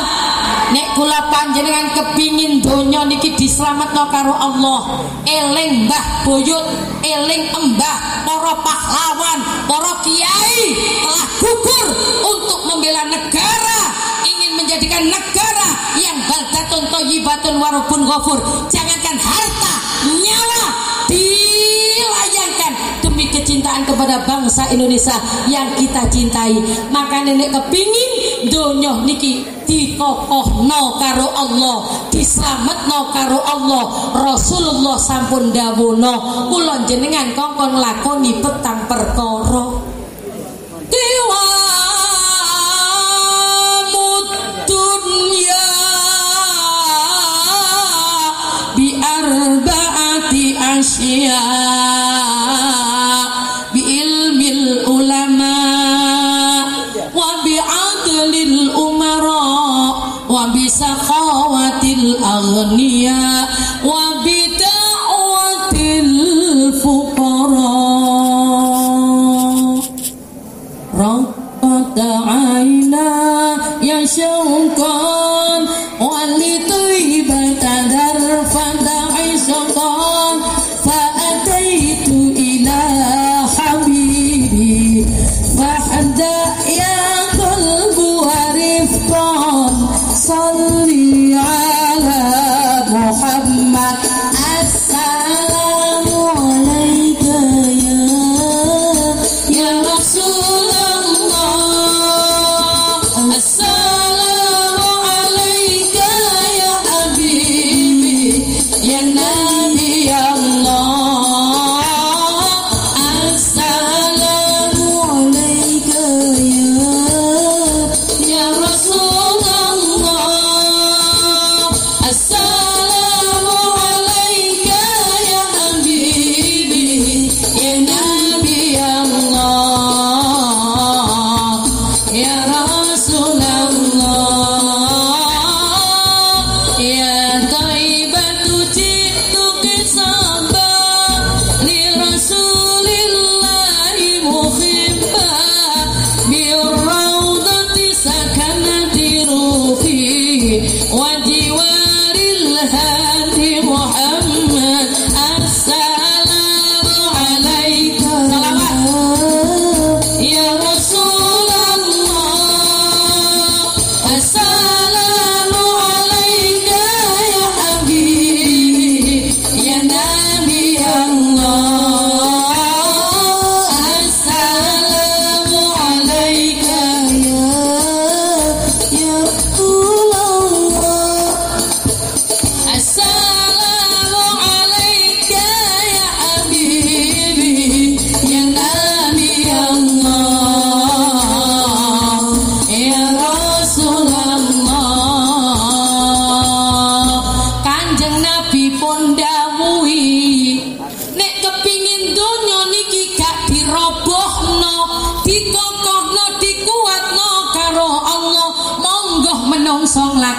Nek kula panjenengan kepingin donya niki dislametno karo Allah, eling mbah buyut, eling embah para pahlawan, para kiai telah gugur untuk membela negara, ingin menjadikan negara yang baldatun thayyibatun wa rabbun ghafur. Jangankan harta, nyawa dilayangkan demi kecintaan kepada bangsa Indonesia yang kita cintai. Maka nenek kepingin donya niki dikokohno karo Allah, dislametno karo Allah. Rasulullah sampun dawuhna, kula jenengan kongkon lakoni petang perkara. Dewa mudunya bi arbaati asya, bi ilmil ulama wa bi adlil umara wa bi sakhawatil aghniya wa bi da'watil fuqara. Rabbata aina ya syauqan walitibata darfata isqan fa atayna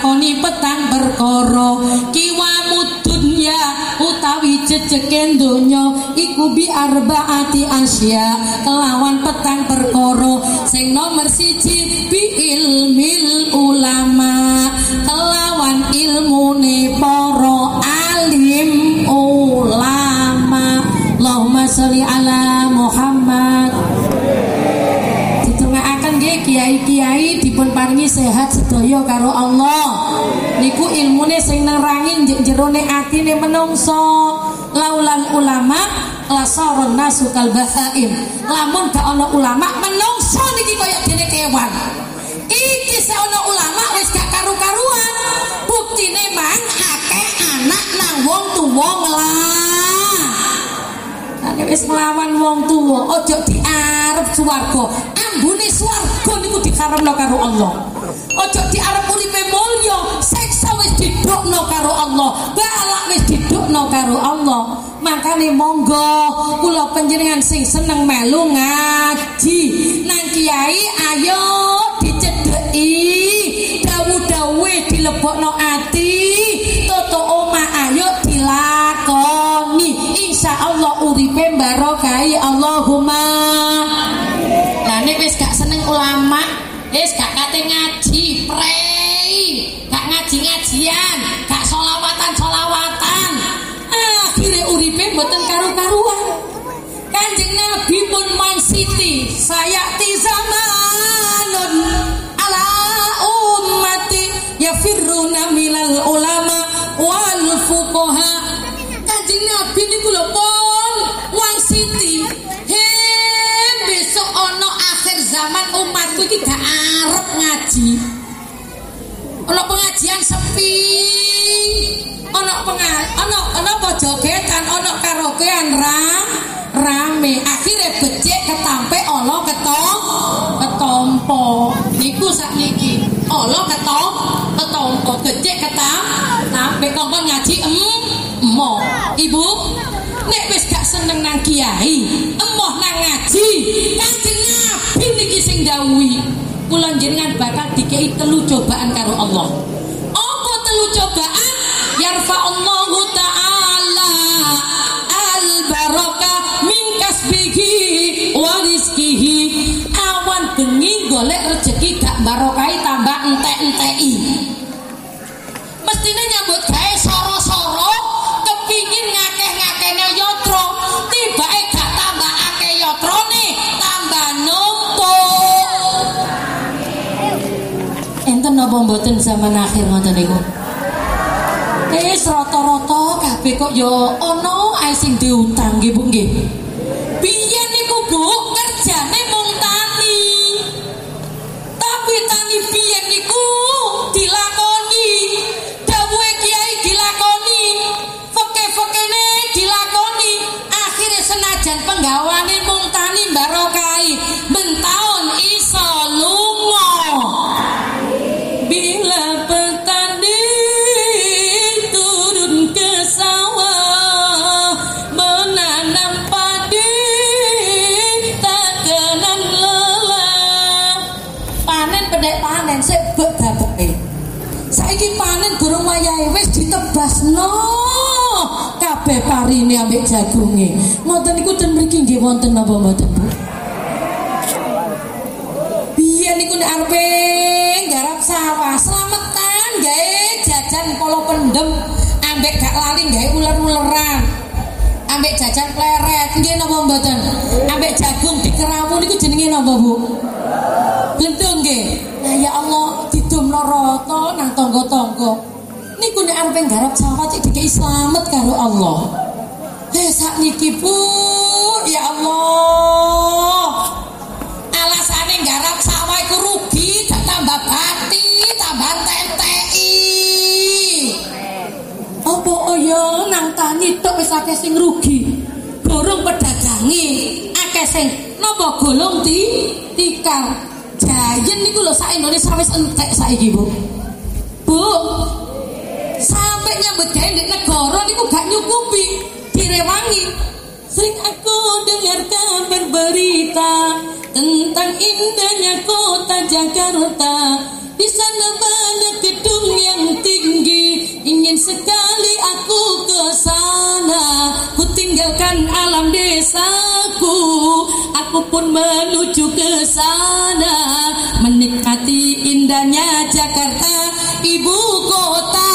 nglakoni petang perkara kiwamud dunya utawi jejegen donya iku bi arbaati asya kelawan petang perkara sing nomor 1 bi ilmil ulama kelawan ilmune para alim ulama. Allahumma sholli ala Muhammad. Ditungaaken nggih kiai-kiai dipun paringi sehat sedaya karo Allah. Niku ilmune sing nerangi jerone atine menungso. Laulal ulama lasaron nasu kal bahaim. Lamun gak ana ulama menungso niki kaya dene kewan. Iki sak ana ulama wis gak karu-karuan. Buktine mang akeh anak nang wong tuwa ngelah. Nek wis nglawan wong tuwa aja diarep swarga. Ambune swarga niku dikarepno karo Allah. Aja diarep uripe mulya, siksa wis didukno karo Allah. Balak wis didukno karo Allah. Makane monggo kula panjenengan sing seneng melu ngaji nang kiai ayo dicedheki dawu-dawuhe dilebokno ati toto omah ayo dilakoni insyaallah uripe barokahi Allahumma. Lah nek wis gak seneng ulama wis gak kate ngaji prei gak ngaji-ngajian gak solawatan akhire uripe mboten karu-karuan. Kanjeng Nabi pun mansiti sayati zamanun ala ummati yafirruna milal ulama wal fuqaha. Kanjeng Nabi niku lho pun wangsiti besok ana akhir zaman umatku iki gak arep ngaji. Ana pengajian sepi. Ana jogetan, ana karaokean rame. Akhire becik ketampe ala ketompo. Niku sakniki. Ala ketompo, becik ketampe kongkon ngaji emoh. Ibu, nek wis gak seneng nang kiai, emoh nang ngaji. Kanjeng Nabi niki sing dawuhi, kula njenengan bakal dikei 3 cobaan karo Allah. Apa 3 cobaan? Yarfa'allahu ta'ala al-barakah min kasbihi wa rizkihi. Awan bengi golek rezeki gak barokai tambah entek-enteki. Mestine nyambut gawe soro-soro kepingin ngakeh-ngakene yatra, tibake gak tambah akeh yatrane, tambah numpuk. Enten napa mboten zaman akhir ngoten niku? Rata-rata kabeh kok ya ana ae sing diutang nggih Bu nggih. Biyen niku Bu kerjane mung tani. Tapi tani biyen niku dilakoni. Dawuhe kiai dilakoni. Feke-fekene dilakoni. Akhire senajan penggawane mung tani barokai, bentaun iso lunga. Bila petani menanam padi tak kenal lelah. Panen pendek panen sebek babeke. Saiki panen burung wayahe wis ditebasno kabeh parine ambek jagunge. Ngoten niku ten mriki nggih wonten napa mboten Bu? Biyen niku nek arepe garap sawah slametan gawe jajan polo pendem ambek gak lali gawe uler-uleran. Ambek jajan pleret nggih napa mboten? Ambek jagung dikerawu niku jenenge napa Bu? Blendong nggih. Nah ya Allah didumno rata nang tangga-tangga. Niku nek arepe garap sawah cek dikei slamet karo Allah. Sakniki Bu, ya Allah. Alasane garap sawah iku rugi, gak tambah bati, tambah tenteki. Apa ya nang tani tok wis akeh sing rugi. Gorong pedagangi akeh sing napa golong tikar. Jayen niku lho sak Indonesia wis entek saiki Bu. Bu. Sampai nyambut gawe nek negara niku gak nyukupi, direwangi. Sering aku dengarkan berberita tentang indahnya kota Jakarta. Di sana banyak gedung yang yang tinggi, ingin sekali aku ke sana. Ku tinggalkan alam desaku, aku pun menuju ke sana, menikmati indahnya Jakarta, ibu kota.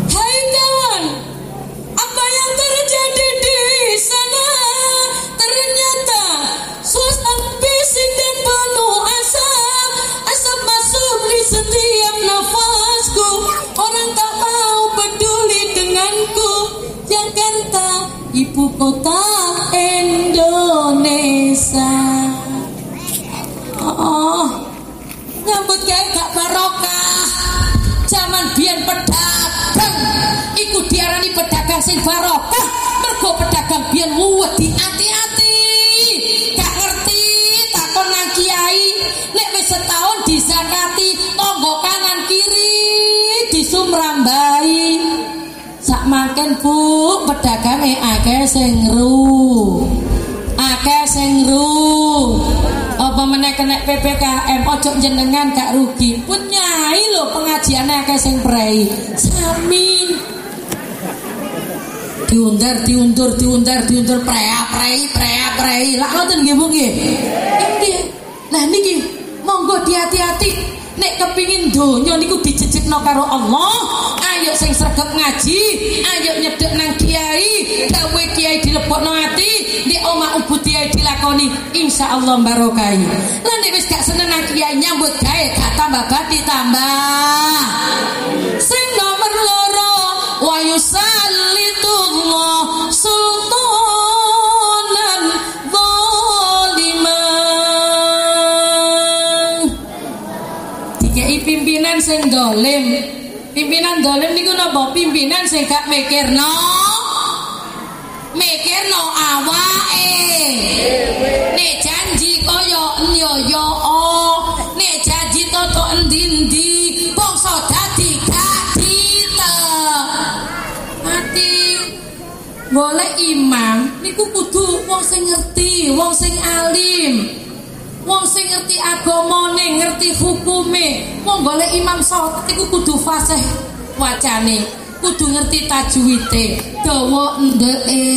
Hai kawan, apa yang terjadi di sana? Ternyata suasana bising dan penuh asap. Asap masuk di setiap nafasku. Orang tak mau peduli denganku. Jakarta, ibu kota Indonesia. Oh, nyambut gawe gak barokah. Zaman biyen pedagang iku diarani pedagang sing barokah. Mergo pedagang biyen wedi hati-hati. Gak ngerti takon nang kiai, nek wis setahun dizakati, tonggo kanan kiri disumrambai. Sak maken Bu, pedagange akeh sing ru. Akeh sing ru. Apa meneh kena PPKM, ojo jenengan gak rugi. Pun nyai lho pengajiane akeh sing prei. Sami diundur prei. Lah ngoten nggih Bu nggih. Nggih. Lah niki monggo hati-hati. Nek kepingin donya niku dijejekno karo Allah, ayo sing sregep ngaji, ayo nyedhek nang kiai, dawuh kiai dilebokno ati, nek omah ubud kiai dilakoni, insyaallah barokai. Lah nek wis gak seneng nang kiai nyambut gawe gak tambah bati tambah. Sing nomor loro wa yusallitullah sultanan zaliman. Dikei pimpinan sing dolim. Pimpinan dolim niku napa? Pimpinan sing gak mikirno awake. Nek janji kaya yo nek janji toto endi-endi bangsa dadi gak mati. Golek imam niku kudu wong sing ngerti, wong sing alim, wong sing ngerti agamane, ngerti hukume. Wong golek imam salat iku kudu fasih wacane, kudu ngerti tajwide, dawa ndeke,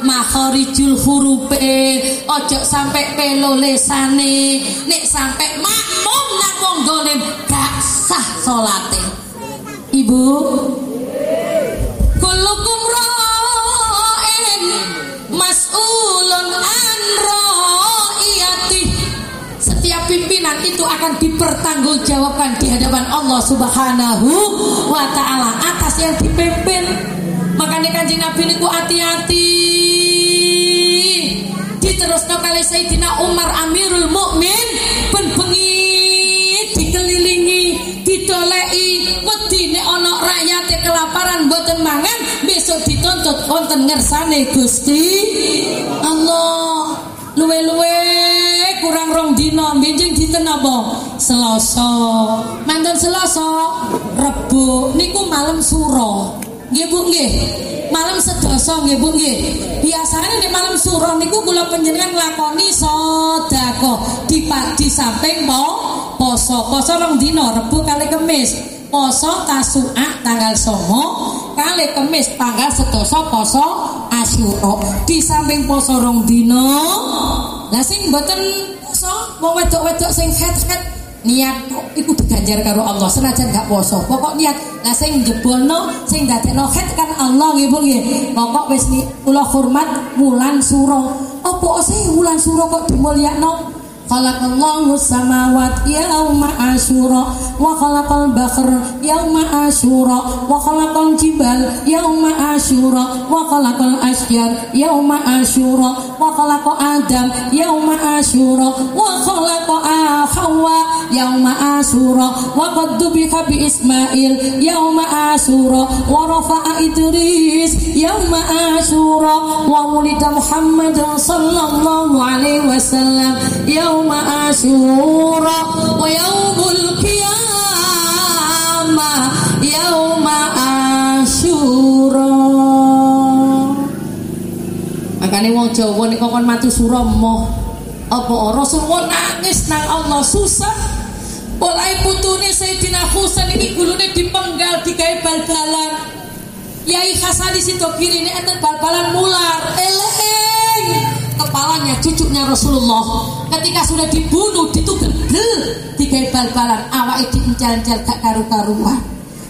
makharijul hurufe, ojo sampe pelo lesane. Nek sampe makmum nang wong dolim gak sah salate. Ibu, kullukum ra'in mas'ulun an ra'iyati. Setiap pimpinan itu akan dipertanggungjawabkan di hadapan Allah Subhanahu wa ta'ala atas yang dipimpin. Makanya Kanjeng Nabi niku hati-hati. Diterusno kali Sayyidina Umar Amirul Mukmin ben bengi dikelilingi, didoleki, wedi nek ana rakyate kelaparan mboten mangan, besok dituntut wonten ngersane Gusti Allah. Luwe-luwe kurang rong dina benjing dinten apa? Selasa. Manten Selasa, Rebo niku malam suro. Nggih Bu nggih. Malam sedasa nggih Bu nggih. Biasane nek malam suro niku kula panjenengan nglakoni sedekah di samping poso. Poso rong dina, Rebo kali Kamis. Poso Tasu'a tanggal 9 kali Kamis tanggal 11 poso Asyura. Di samping poso rong dina, lah sing mboten poso wong wedok-wedok sing het-het niat iku diganjar karo Allah senajan gak poso. Pokok niat. Lah sing jebolno sing dadekno het kan Allah nggih Bu nggih. Pokok wis kula hormat wulan suro. Apa sih wulan suro kok dimulyakno? Khalaqallahu samawati yauma asyura wa khalaqal bahr yauma asyura wa khalaqal jibal yauma asyura wa khalaqal asjar yauma asyura wa khalaqa adam yauma asyura wa khalaqa hawa yauma asyura wa qad dubiha bi ismail yauma asyura wa rafa'a idris yauma asyura wa wulida muhammadan sallallahu alaihi wasallam yauma asyura wa yaumul qiyamah yauma asyura. Makane wong Jawa nek kon matu sura moh apa Rasulullah nangis nang Allah susah Oleh putune Sayyidina Husain iki gulune dipenggal digawe bal-balan. Yai Hasani Sidogiri ini enten bal-balan mular. Eleng kepalanya cucunya Rasulullah ketika sudah dibunuh ditugel digawe bal-balan awake diincal-incal gak karu-karuan.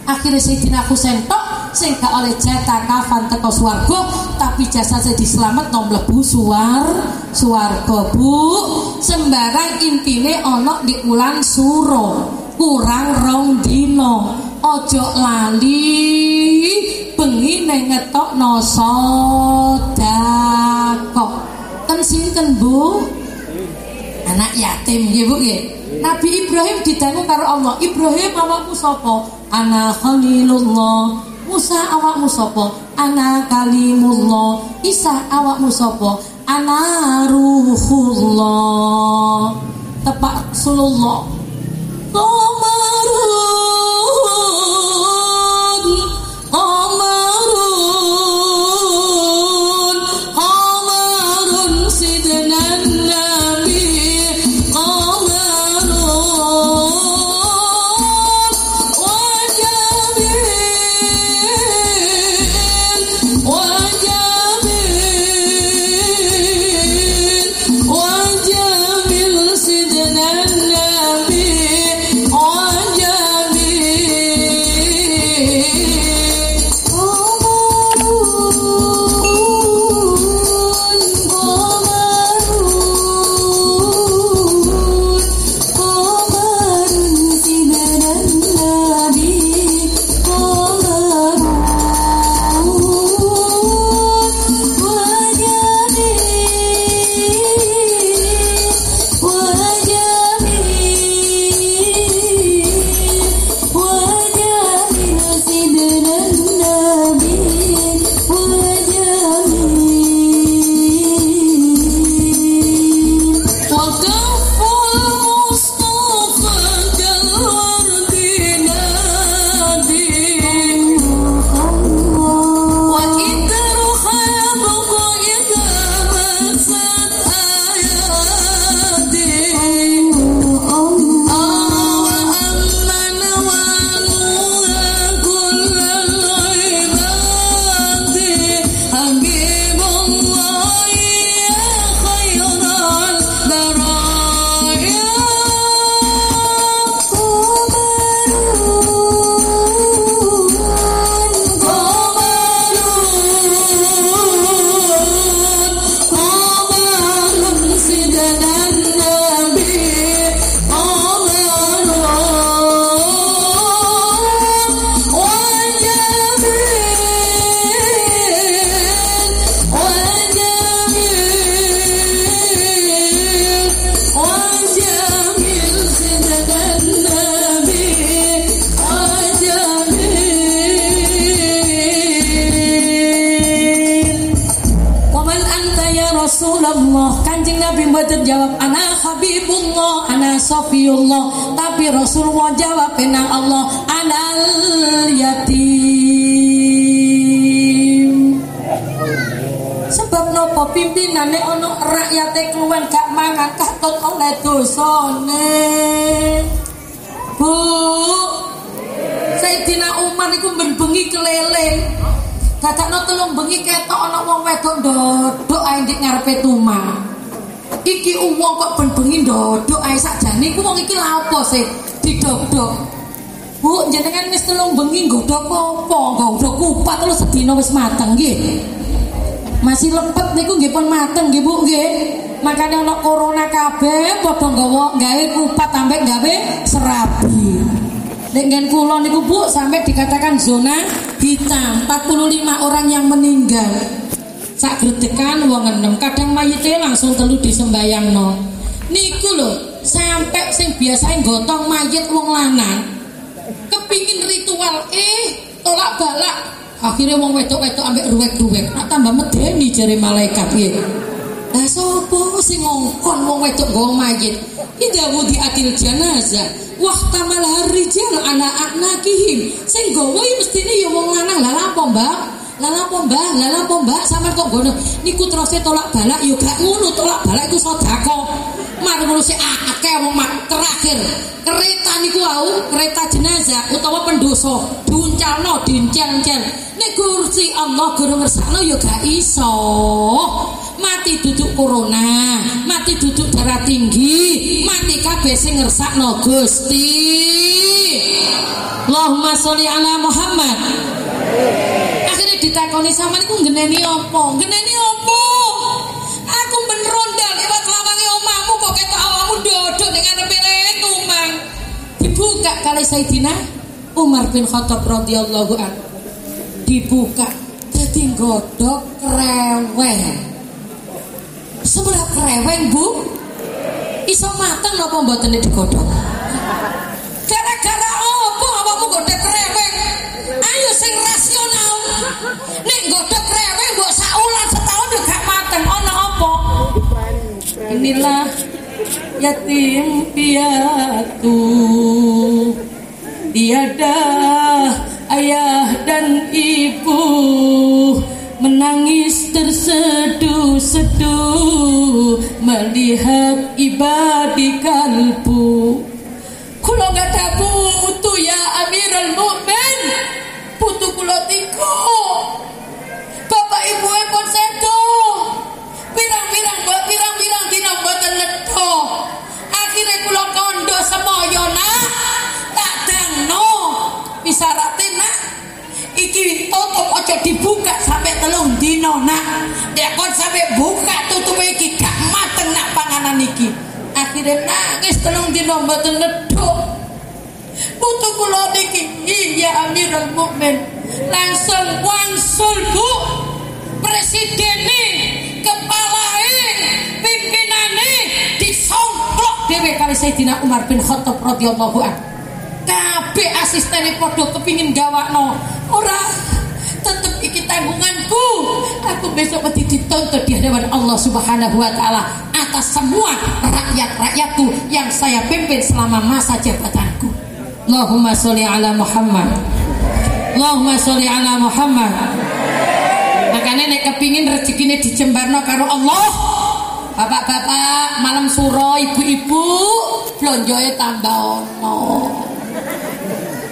Akhirnya Sayyidina Husain tok sing gak oleh jatah kafan teko swarga, tapi jasase diselametno mlebu swarga. Bu, sembarang intine ana di wulan Suro, kurang 2 dina. Ojo lali bengi ning ngetokno sedekah. Ten sinten, Bu? Anak yatim nggih, Bu nggih. Nabi Ibrahim didangu karo Allah. Ibrahim awakmu sapa? Ana Khalilullah. Musa awakmu sapa? Ana Kalimullah. Isa awakmu sapa? Ana Ruhullah. Tepak Rasulullah. Qamarun sidnan nabi Rasulullah. Kanjeng Nabi mboten jawab ana Habibullah, ana Safiyullah, tapi Rasulullah jawab nang Allah anal yatim. Sebab nopo pimpinane ana rakyate kluwen gak mangan katut oleh dosane. Bu, Sayyidina Umar iku bengi keliling. Dadakno telung bengi ketok ana wong wedok ndodok ae ndek ngarepe tuma. Iki wong kok ben bengi ndodok ae sakjane iku wong iki lha apa sih didodok. Bu, jenengan wis telung bengi nggodhog apa? Nggodhog kupat terus sedina wis mateng nggih. Masih lepet niku nggih pun mateng nggih Bu nggih. Makane ana corona kabeh padha gawe kupat ambek gawe serabi. Dengan kulon niku Bu sampai dikatakan zona hitam, 45 orang yang meninggal. Sak gredekan wong enem, kadang mayite langsung telu disembayangno. Niku lho, sampai sing biasa gotong mayit wong lanang kepingin ritual tolak balak. Akhirnya wong wedok-wedok ambek ruwek-ruwek. Nak tambah medeni jare malaikat piye. Lah sapa sing ngongkon wong wedok nggawa mayit? Idza wudi'atil janazah wahtamal harijal ana anakihim. Sing gawe mestine ya wong lanang. Lah apa, Mbak? Lah apa, Mbak? Sampe kok ngono. Niku teruse tolak balak ya gak ngono, tolak balak iku sedekah. Mari ngurusi akeh wong terakhir. Kereta niku wau, kereta jenazah utawa pendosa diuncalno, dincel-encel. Nek Gusti Allah guru ngersakno ya gak iso. Mati duduk corona, mati duduk darah tinggi, mati kabeh sing ngersakno Gusti. Allahumma sholli ala Muhammad. Akhirnya ditakoni sampean niku ngeneni apa? Ngeneni apa? Aku ben rondal lewat lawange omahmu kok ketok awakmu ndodok ning ngarepe tumang. Dibuka kali Sayyidina Umar bin Khattab radhiyallahu anhu. Dibuka dadi nggodhok kreweng. Seberapa kreweng, Bu? Iso mateng napa mboten digodhok? Gara-gara apa awakmu godhok kreweng? Ayo sing rasional. Nek godhok kreweng mbok sak ulan setahun yo gak mateng. Ana apa? Inilah yatim piatu, tiada ayah dan ibu, menangis terseduh-seduh melihat ibadi kalbu. Kula gak ada putu ya Amirul Mukmin, putu kula tiku, bapak ibu pun sedo, pirang-pirang dina mboten ledo. Akhire kula kondo semoyo nak, tak dangno pisarate nak. Iki tutup aja dibuka sampai 3 dino nak. Ya kon sampai buka tutup iki gak mateng nak panganan iki. Akhirnya nangis 3 dino mboten ledok. Putu kula niki iya Amirul Mukmin langsung wangsul Bu. Presidene, kepalae, pimpinane disomplok dhewe kali Sayyidina Umar bin Khattab radhiyallahu anhu. Kabeh asistene padha kepingin gawakno. Ora, tetep iki tanggunganku. Aku besok mesti dituntut di hadapan Allah Subhanahu wa taala atas semua rakyat-rakyatku yang saya pimpin selama masa jabatanku. Allahumma sholli ala Muhammad. Allahumma sholli ala Muhammad. Makanya nek kepingin rezekine dijembarno karo Allah, bapak-bapak malam suro, ibu-ibu blonjoe tambah ono.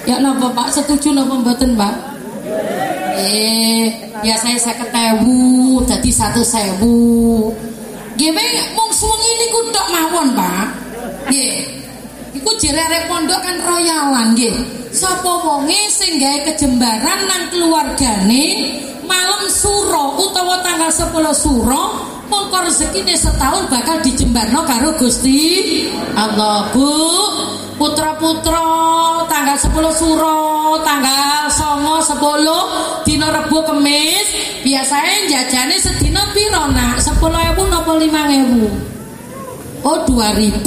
Ya napa Pak, setuju napa mboten Pak? Biasanya 50.000 dadi 100.000. Nggih mung suwengi niku tok mawon Pak. Nggih. Iku jerere pondok kan royalan nggih. Sapa wonge sing gawe kejembaran nang keluargane malam suro utawa tanggal 10 suro, mongko rezekine setahun bakal dijembarno karo Gusti Allah. Bu, putra-putra tanggal 10 suro, tanggal 9 10 dina Rebo Kemis biasanya jajane sedina piro nak? 10.000 napa 5.000? Oh 2.000.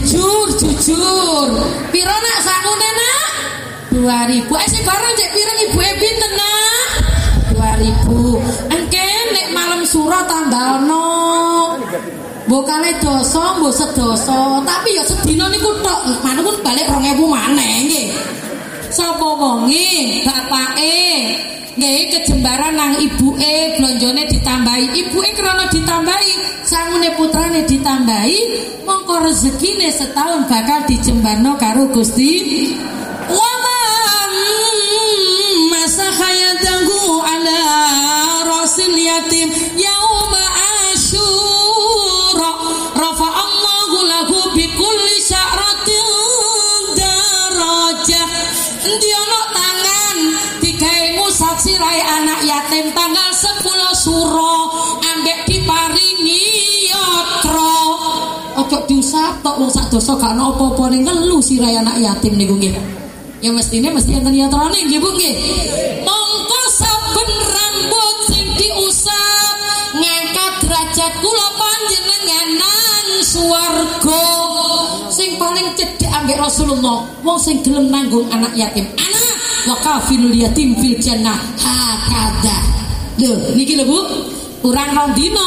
Jujur piro nak sakune nak? 2.000. Sing barang cek pirang ibuke pinten nak? 2.000. Engke nek malam suro tambalno. Mbok kale dosa, mbok sedoso, tapi ya sedina niku tok. Manupun balik 2.000 maneh nggih. Sapa wonge, bapake nggih kejembaran nang ibuke, blonjone ditambahi, ibuke krana ditambahi, sangune putrane ditambahi, mongko rezekine setahun bakal dijembarno karo Gusti. Wa man masa hayatahu ala rasil yatim yauma asyura rafa'allahu lahu bikulli sya'ratin darajah. Endi ana tangan digawe musab sirahe anak yatim tanggal 10 suro ambek diparingi yatra. Ojo diusap tok wong sak dosa gak ana apa-apa ning ngelu sirahe anak yatim niku nggih. Ya mesti enten yatrane nggih Bu nggih. Mongko saben rambut sing diusap ngangkat derajat kula panjenengan nang swarga. Sing paling cedhek ambek Rasulullah wong sing gelem nanggung anak yatim. Anak wa kafilul yatim fil jannah hakada. Lho niki lho Bu, kurang 2 dina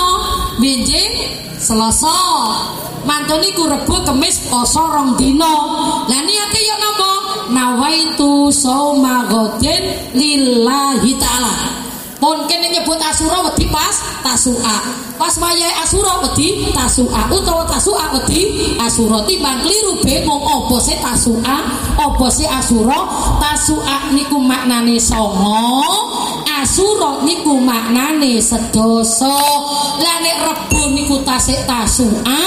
benjing Selasa. Mantune ku Rebo Kemis poso 2 dina. Lah niate ya napa? Nawaitu shauma ghadin lillahi ta'ala. pun kene nyebut Asyura wedi pas Tasu'a. Pas wayahe Asyura wedi Tasu'a utawa Tasu'a wedi Asyura. Timbang kliru bingung apa sih Tasu'a, apa sih Asyura. Tasu'a niku maknane songo, Asyura niku maknane sedoso. Lah nek Rebo niku tasik Tasu'a,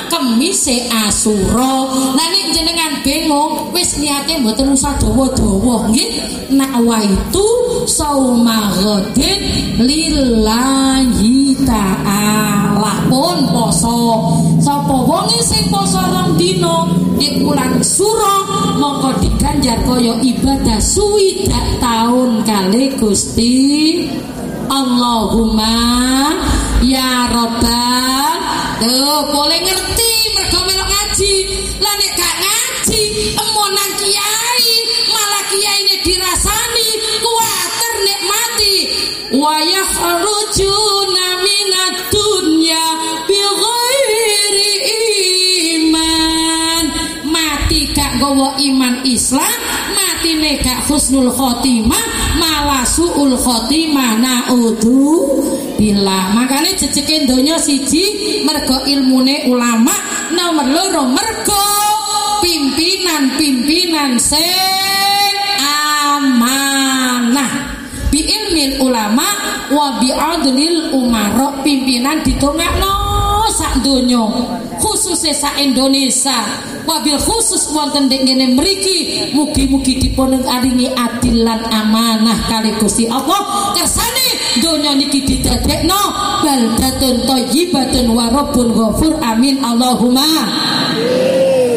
kemise Asyura. Lah nek jenengan bingung wis niate mboten usah dawa-dawa nggih. Nakwa itu saumaghadin lillahi ta'ala. Pun poso sapa wong sing poso rong dina ing wulan Suro mongko diganjar kaya ibadah swidak taun kali Gusti. Allahumma ya Rabbal. Boleh ngerti mergo melok ngaji. Lah nek gak ngaji emonan kiai malah kiyaine dirasani kuwatir nek mati wa yakhrujuna minad dunya bi ghairi iman. Mati gak nggawa iman Islam, matine gak husnul khotimah, malah suul khotimah. Naudzu billah. Makane jejeke donya siji mergo ilmune ulama, nomor loro mergo pimpinan sing amanah. Bi ilmil ulama wa bi adlil umara. Pimpinan ditongakno sak donya, khususnya sak Indonesia. Wabil khusus wonten ing kene mriki mugi-mugi dipun aringi adil lan amanah kali Gusti Allah. Kersane donya niki didadekno baldatun thayyibatun wa rabbun ghafur. Amin Allahumma.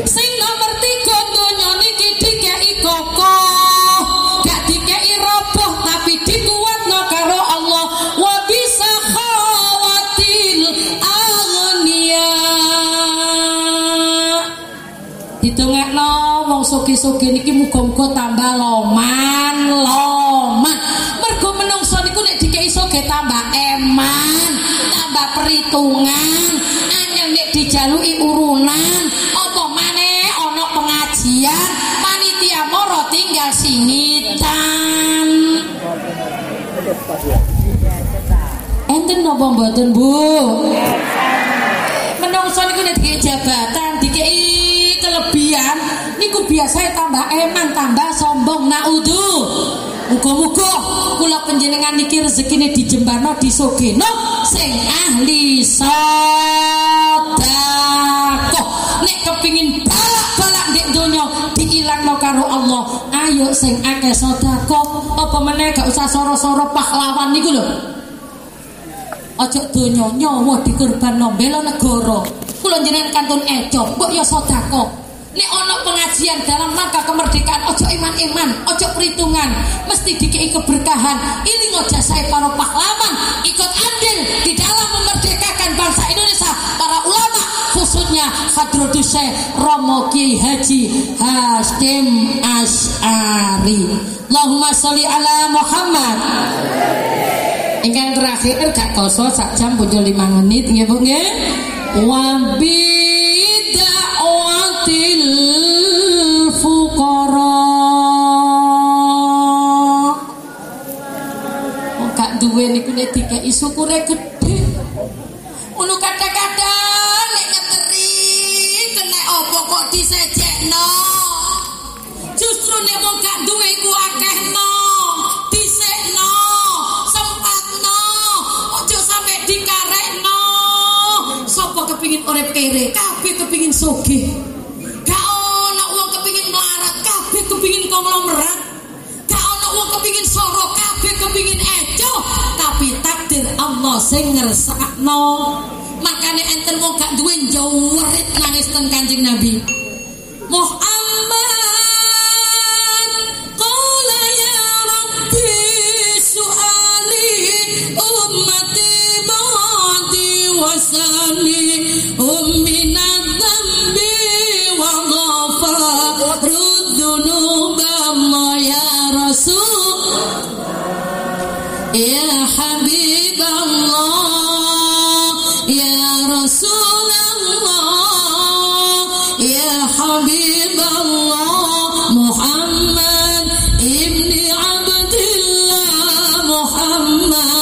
Sing nomor 3 donya niki dikei kokoh, gak dikei roboh tapi dikuatno karo Allah. Wa bisa khawatil aghniya. Ditungakno wong sugih-sugih niki muga-muga tambah loman. Mergo menungso niku nek dikei sugih tambah eman, tambah perhitungan, angel nek dijaluki urunan. Apa maneh ana pengajian panitia moro tinggal singitan. Enten napa mboten, Bu? Menungso niku nek dikei jabatan, dikei kelebihan niku biasa tambah eman, tambah sombong. Naudzu. Muga-muga kula panjenengan niki rezekine dijembarno disogeno sing ahli sedekah. Nek kepingin balak-balak ndek donya diilangno karo Allah, ayo sing akeh sedekah. Apa meneh gak usah soro-soro pahlawan niku lho. Aja donya nyawa dikorbanno bela negara. Kula jenengan kantun eco, mbok ya sedekah. Nek ana pengajian dalam rangka kemerdekaan, ojo iman-iman, ojo perhitungan, mesti dikei keberkahan. Iling jasae para pahlawan, ikut andil di dalam memerdekakan bangsa Indonesia. Para ulama khususnya Hadratus Syekh Romo Kiai Haji Hasyim Asy'ari. Allahumma sholli ala Muhammad. Ingkang terakhir gak koso sak jam punjul 5 menit nggih Bu nggih. Wa bid'awatil fuqara. Wong gak duwe niku nek dikeki syukure gedhe. Ngono kadang-kadang nek ngeteri kena apa kok disejekno. Justru nek wong gak duwe iku akehno. Disekno, sempatno, ojo sampe dikarekno. Sapa kepingin urip kere, kabeh kepingin sugih. Gak ana wong kepingin melarat, kabeh kepingin konglomerat. Gak ana wong kepingin soro, kabeh kepingin eco. Tapi takdir Allah sing ngersakno. Makane enten wong gak duwe njawrit nangis ten Kanjeng Nabi Muhammad. Qala ya Rabbi su'ali ummati ba'di wasani minad dhanbi wa ghafarud dhunuba ya Rasul ya Habiballah ya Rasulullah ya Habiballah Muhammad ibni Abdillah Muhammad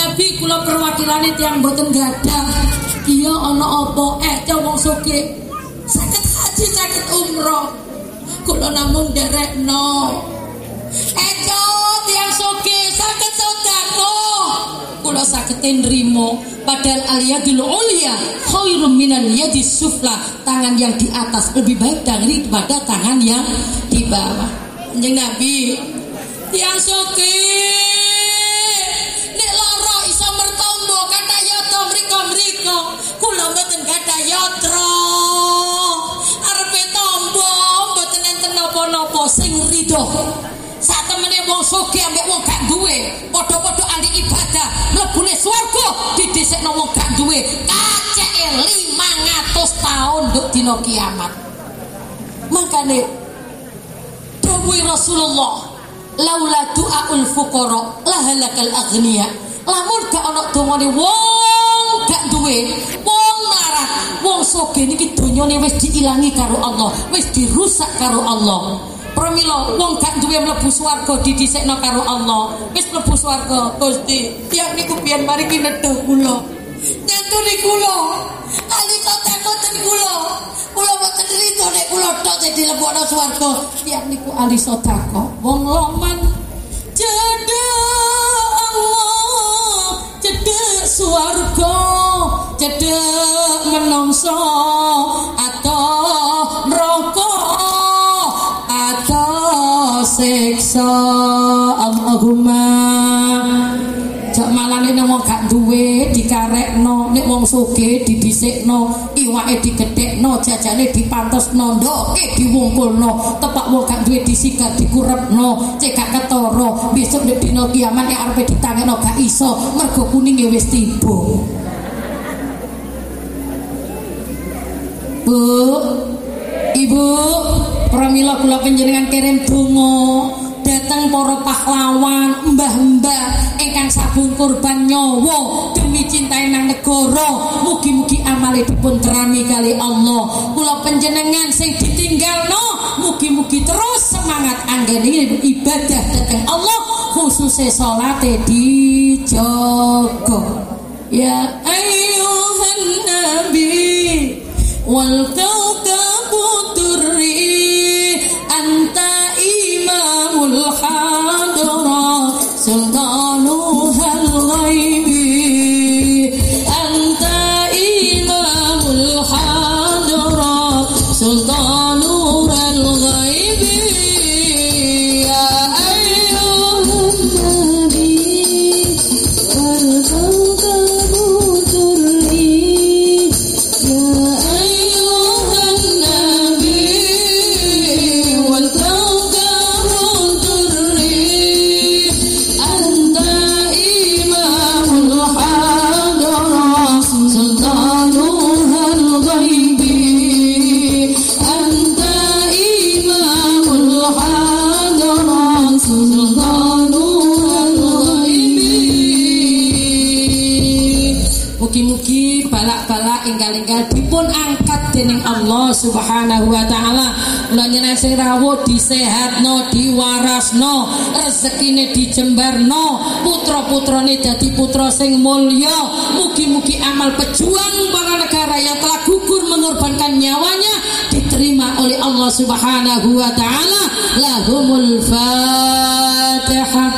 Nabi kula perwakilane tiyang boten gadah. Iya ana apa wong sugih saged haji saged umroh. Kula namung nderekno. Tiyang sugih saged sedekah. Kula saged nrimo padahal aliyadul ulya khairum minal yadis sufla. Tangan yang di atas lebih baik daripada tangan yang di bawah. Kanjeng Nabi, tiyang sugih nek lara iso mertombo kata yatra mriko-mriko. Kula mboten gadah yatra. Arepe tombo mboten enten napa-napa sing ridho. Satemene wong sugih ambek wong gak duwe padha-padha ahli ibadah mlebune swarga didhisikno wong gak duwe kaceke 500 tahun nduk dina kiamat. Makane dawuh Rasulullah, laula du'aul fuqara lahalakal aghniya. Lamun gak ana dongane wong gak duwe, wong marah, wong sugih niki donyane wis diilangi karo Allah, wis dirusak karo Allah. Pramila wong gak duwe mlebu swarga didhisikno karo Allah. Wis mlebu swarga, Gusti. Tiyang niku pian maringi nedha kula. Nyantuni kula. Ali koten kula. Kula mboten rido nek kula tok dadi lebokno swarga. Tiyang niku ahli sedekah. Wong loman cedhek Allah, cedhek swarga, cedhek menungso atau neraka. Siksa Allahumma. Jak malane nek wong gak duwe dikarekno, nek wong sugih didhisikno, iwake digedhekno, jajane dipantosno, ndoke diwungkulno, tepak wong gak duwe disikat dikurepno, cek gak ketara, besok nek dina kiamat nek arepe ditangekno gak iso, mergo kuninge wis tiba. Bu, Ibu, pramila kula panjenengan kirim donga dhateng para pahlawan, mbah-mbah ingkang sabung kurban nyawa demi cintae nang negara. Mugi-mugi amale dipun terami kali Allah. Kula panjenengan sing ditinggalno mugi-mugi terus semangat anggene ibadah dhateng Allah, khususe salate dijaga. Ya ayyuhan nabi wal kawkabu turri anta imamul hadra sultanuhal ghaibi anta imamul hadra sultanuhal ghaibi ya ayyuhan nabi wal kawkabu turri ya mugi-mugi balak-balak ingkang-ingkang dipun angkat dening Allah Subhanahu wa taala. Kula njenengan sing rawuh disehatno, diwarasno, rezekine dijembarno, putra-putrane dadi putra sing mulya. Mugi-mugi amal pejuang para negara yang telah gugur mengorbankan nyawanya diterima oleh Allah Subhanahu wa taala. Lahumul Fatihah.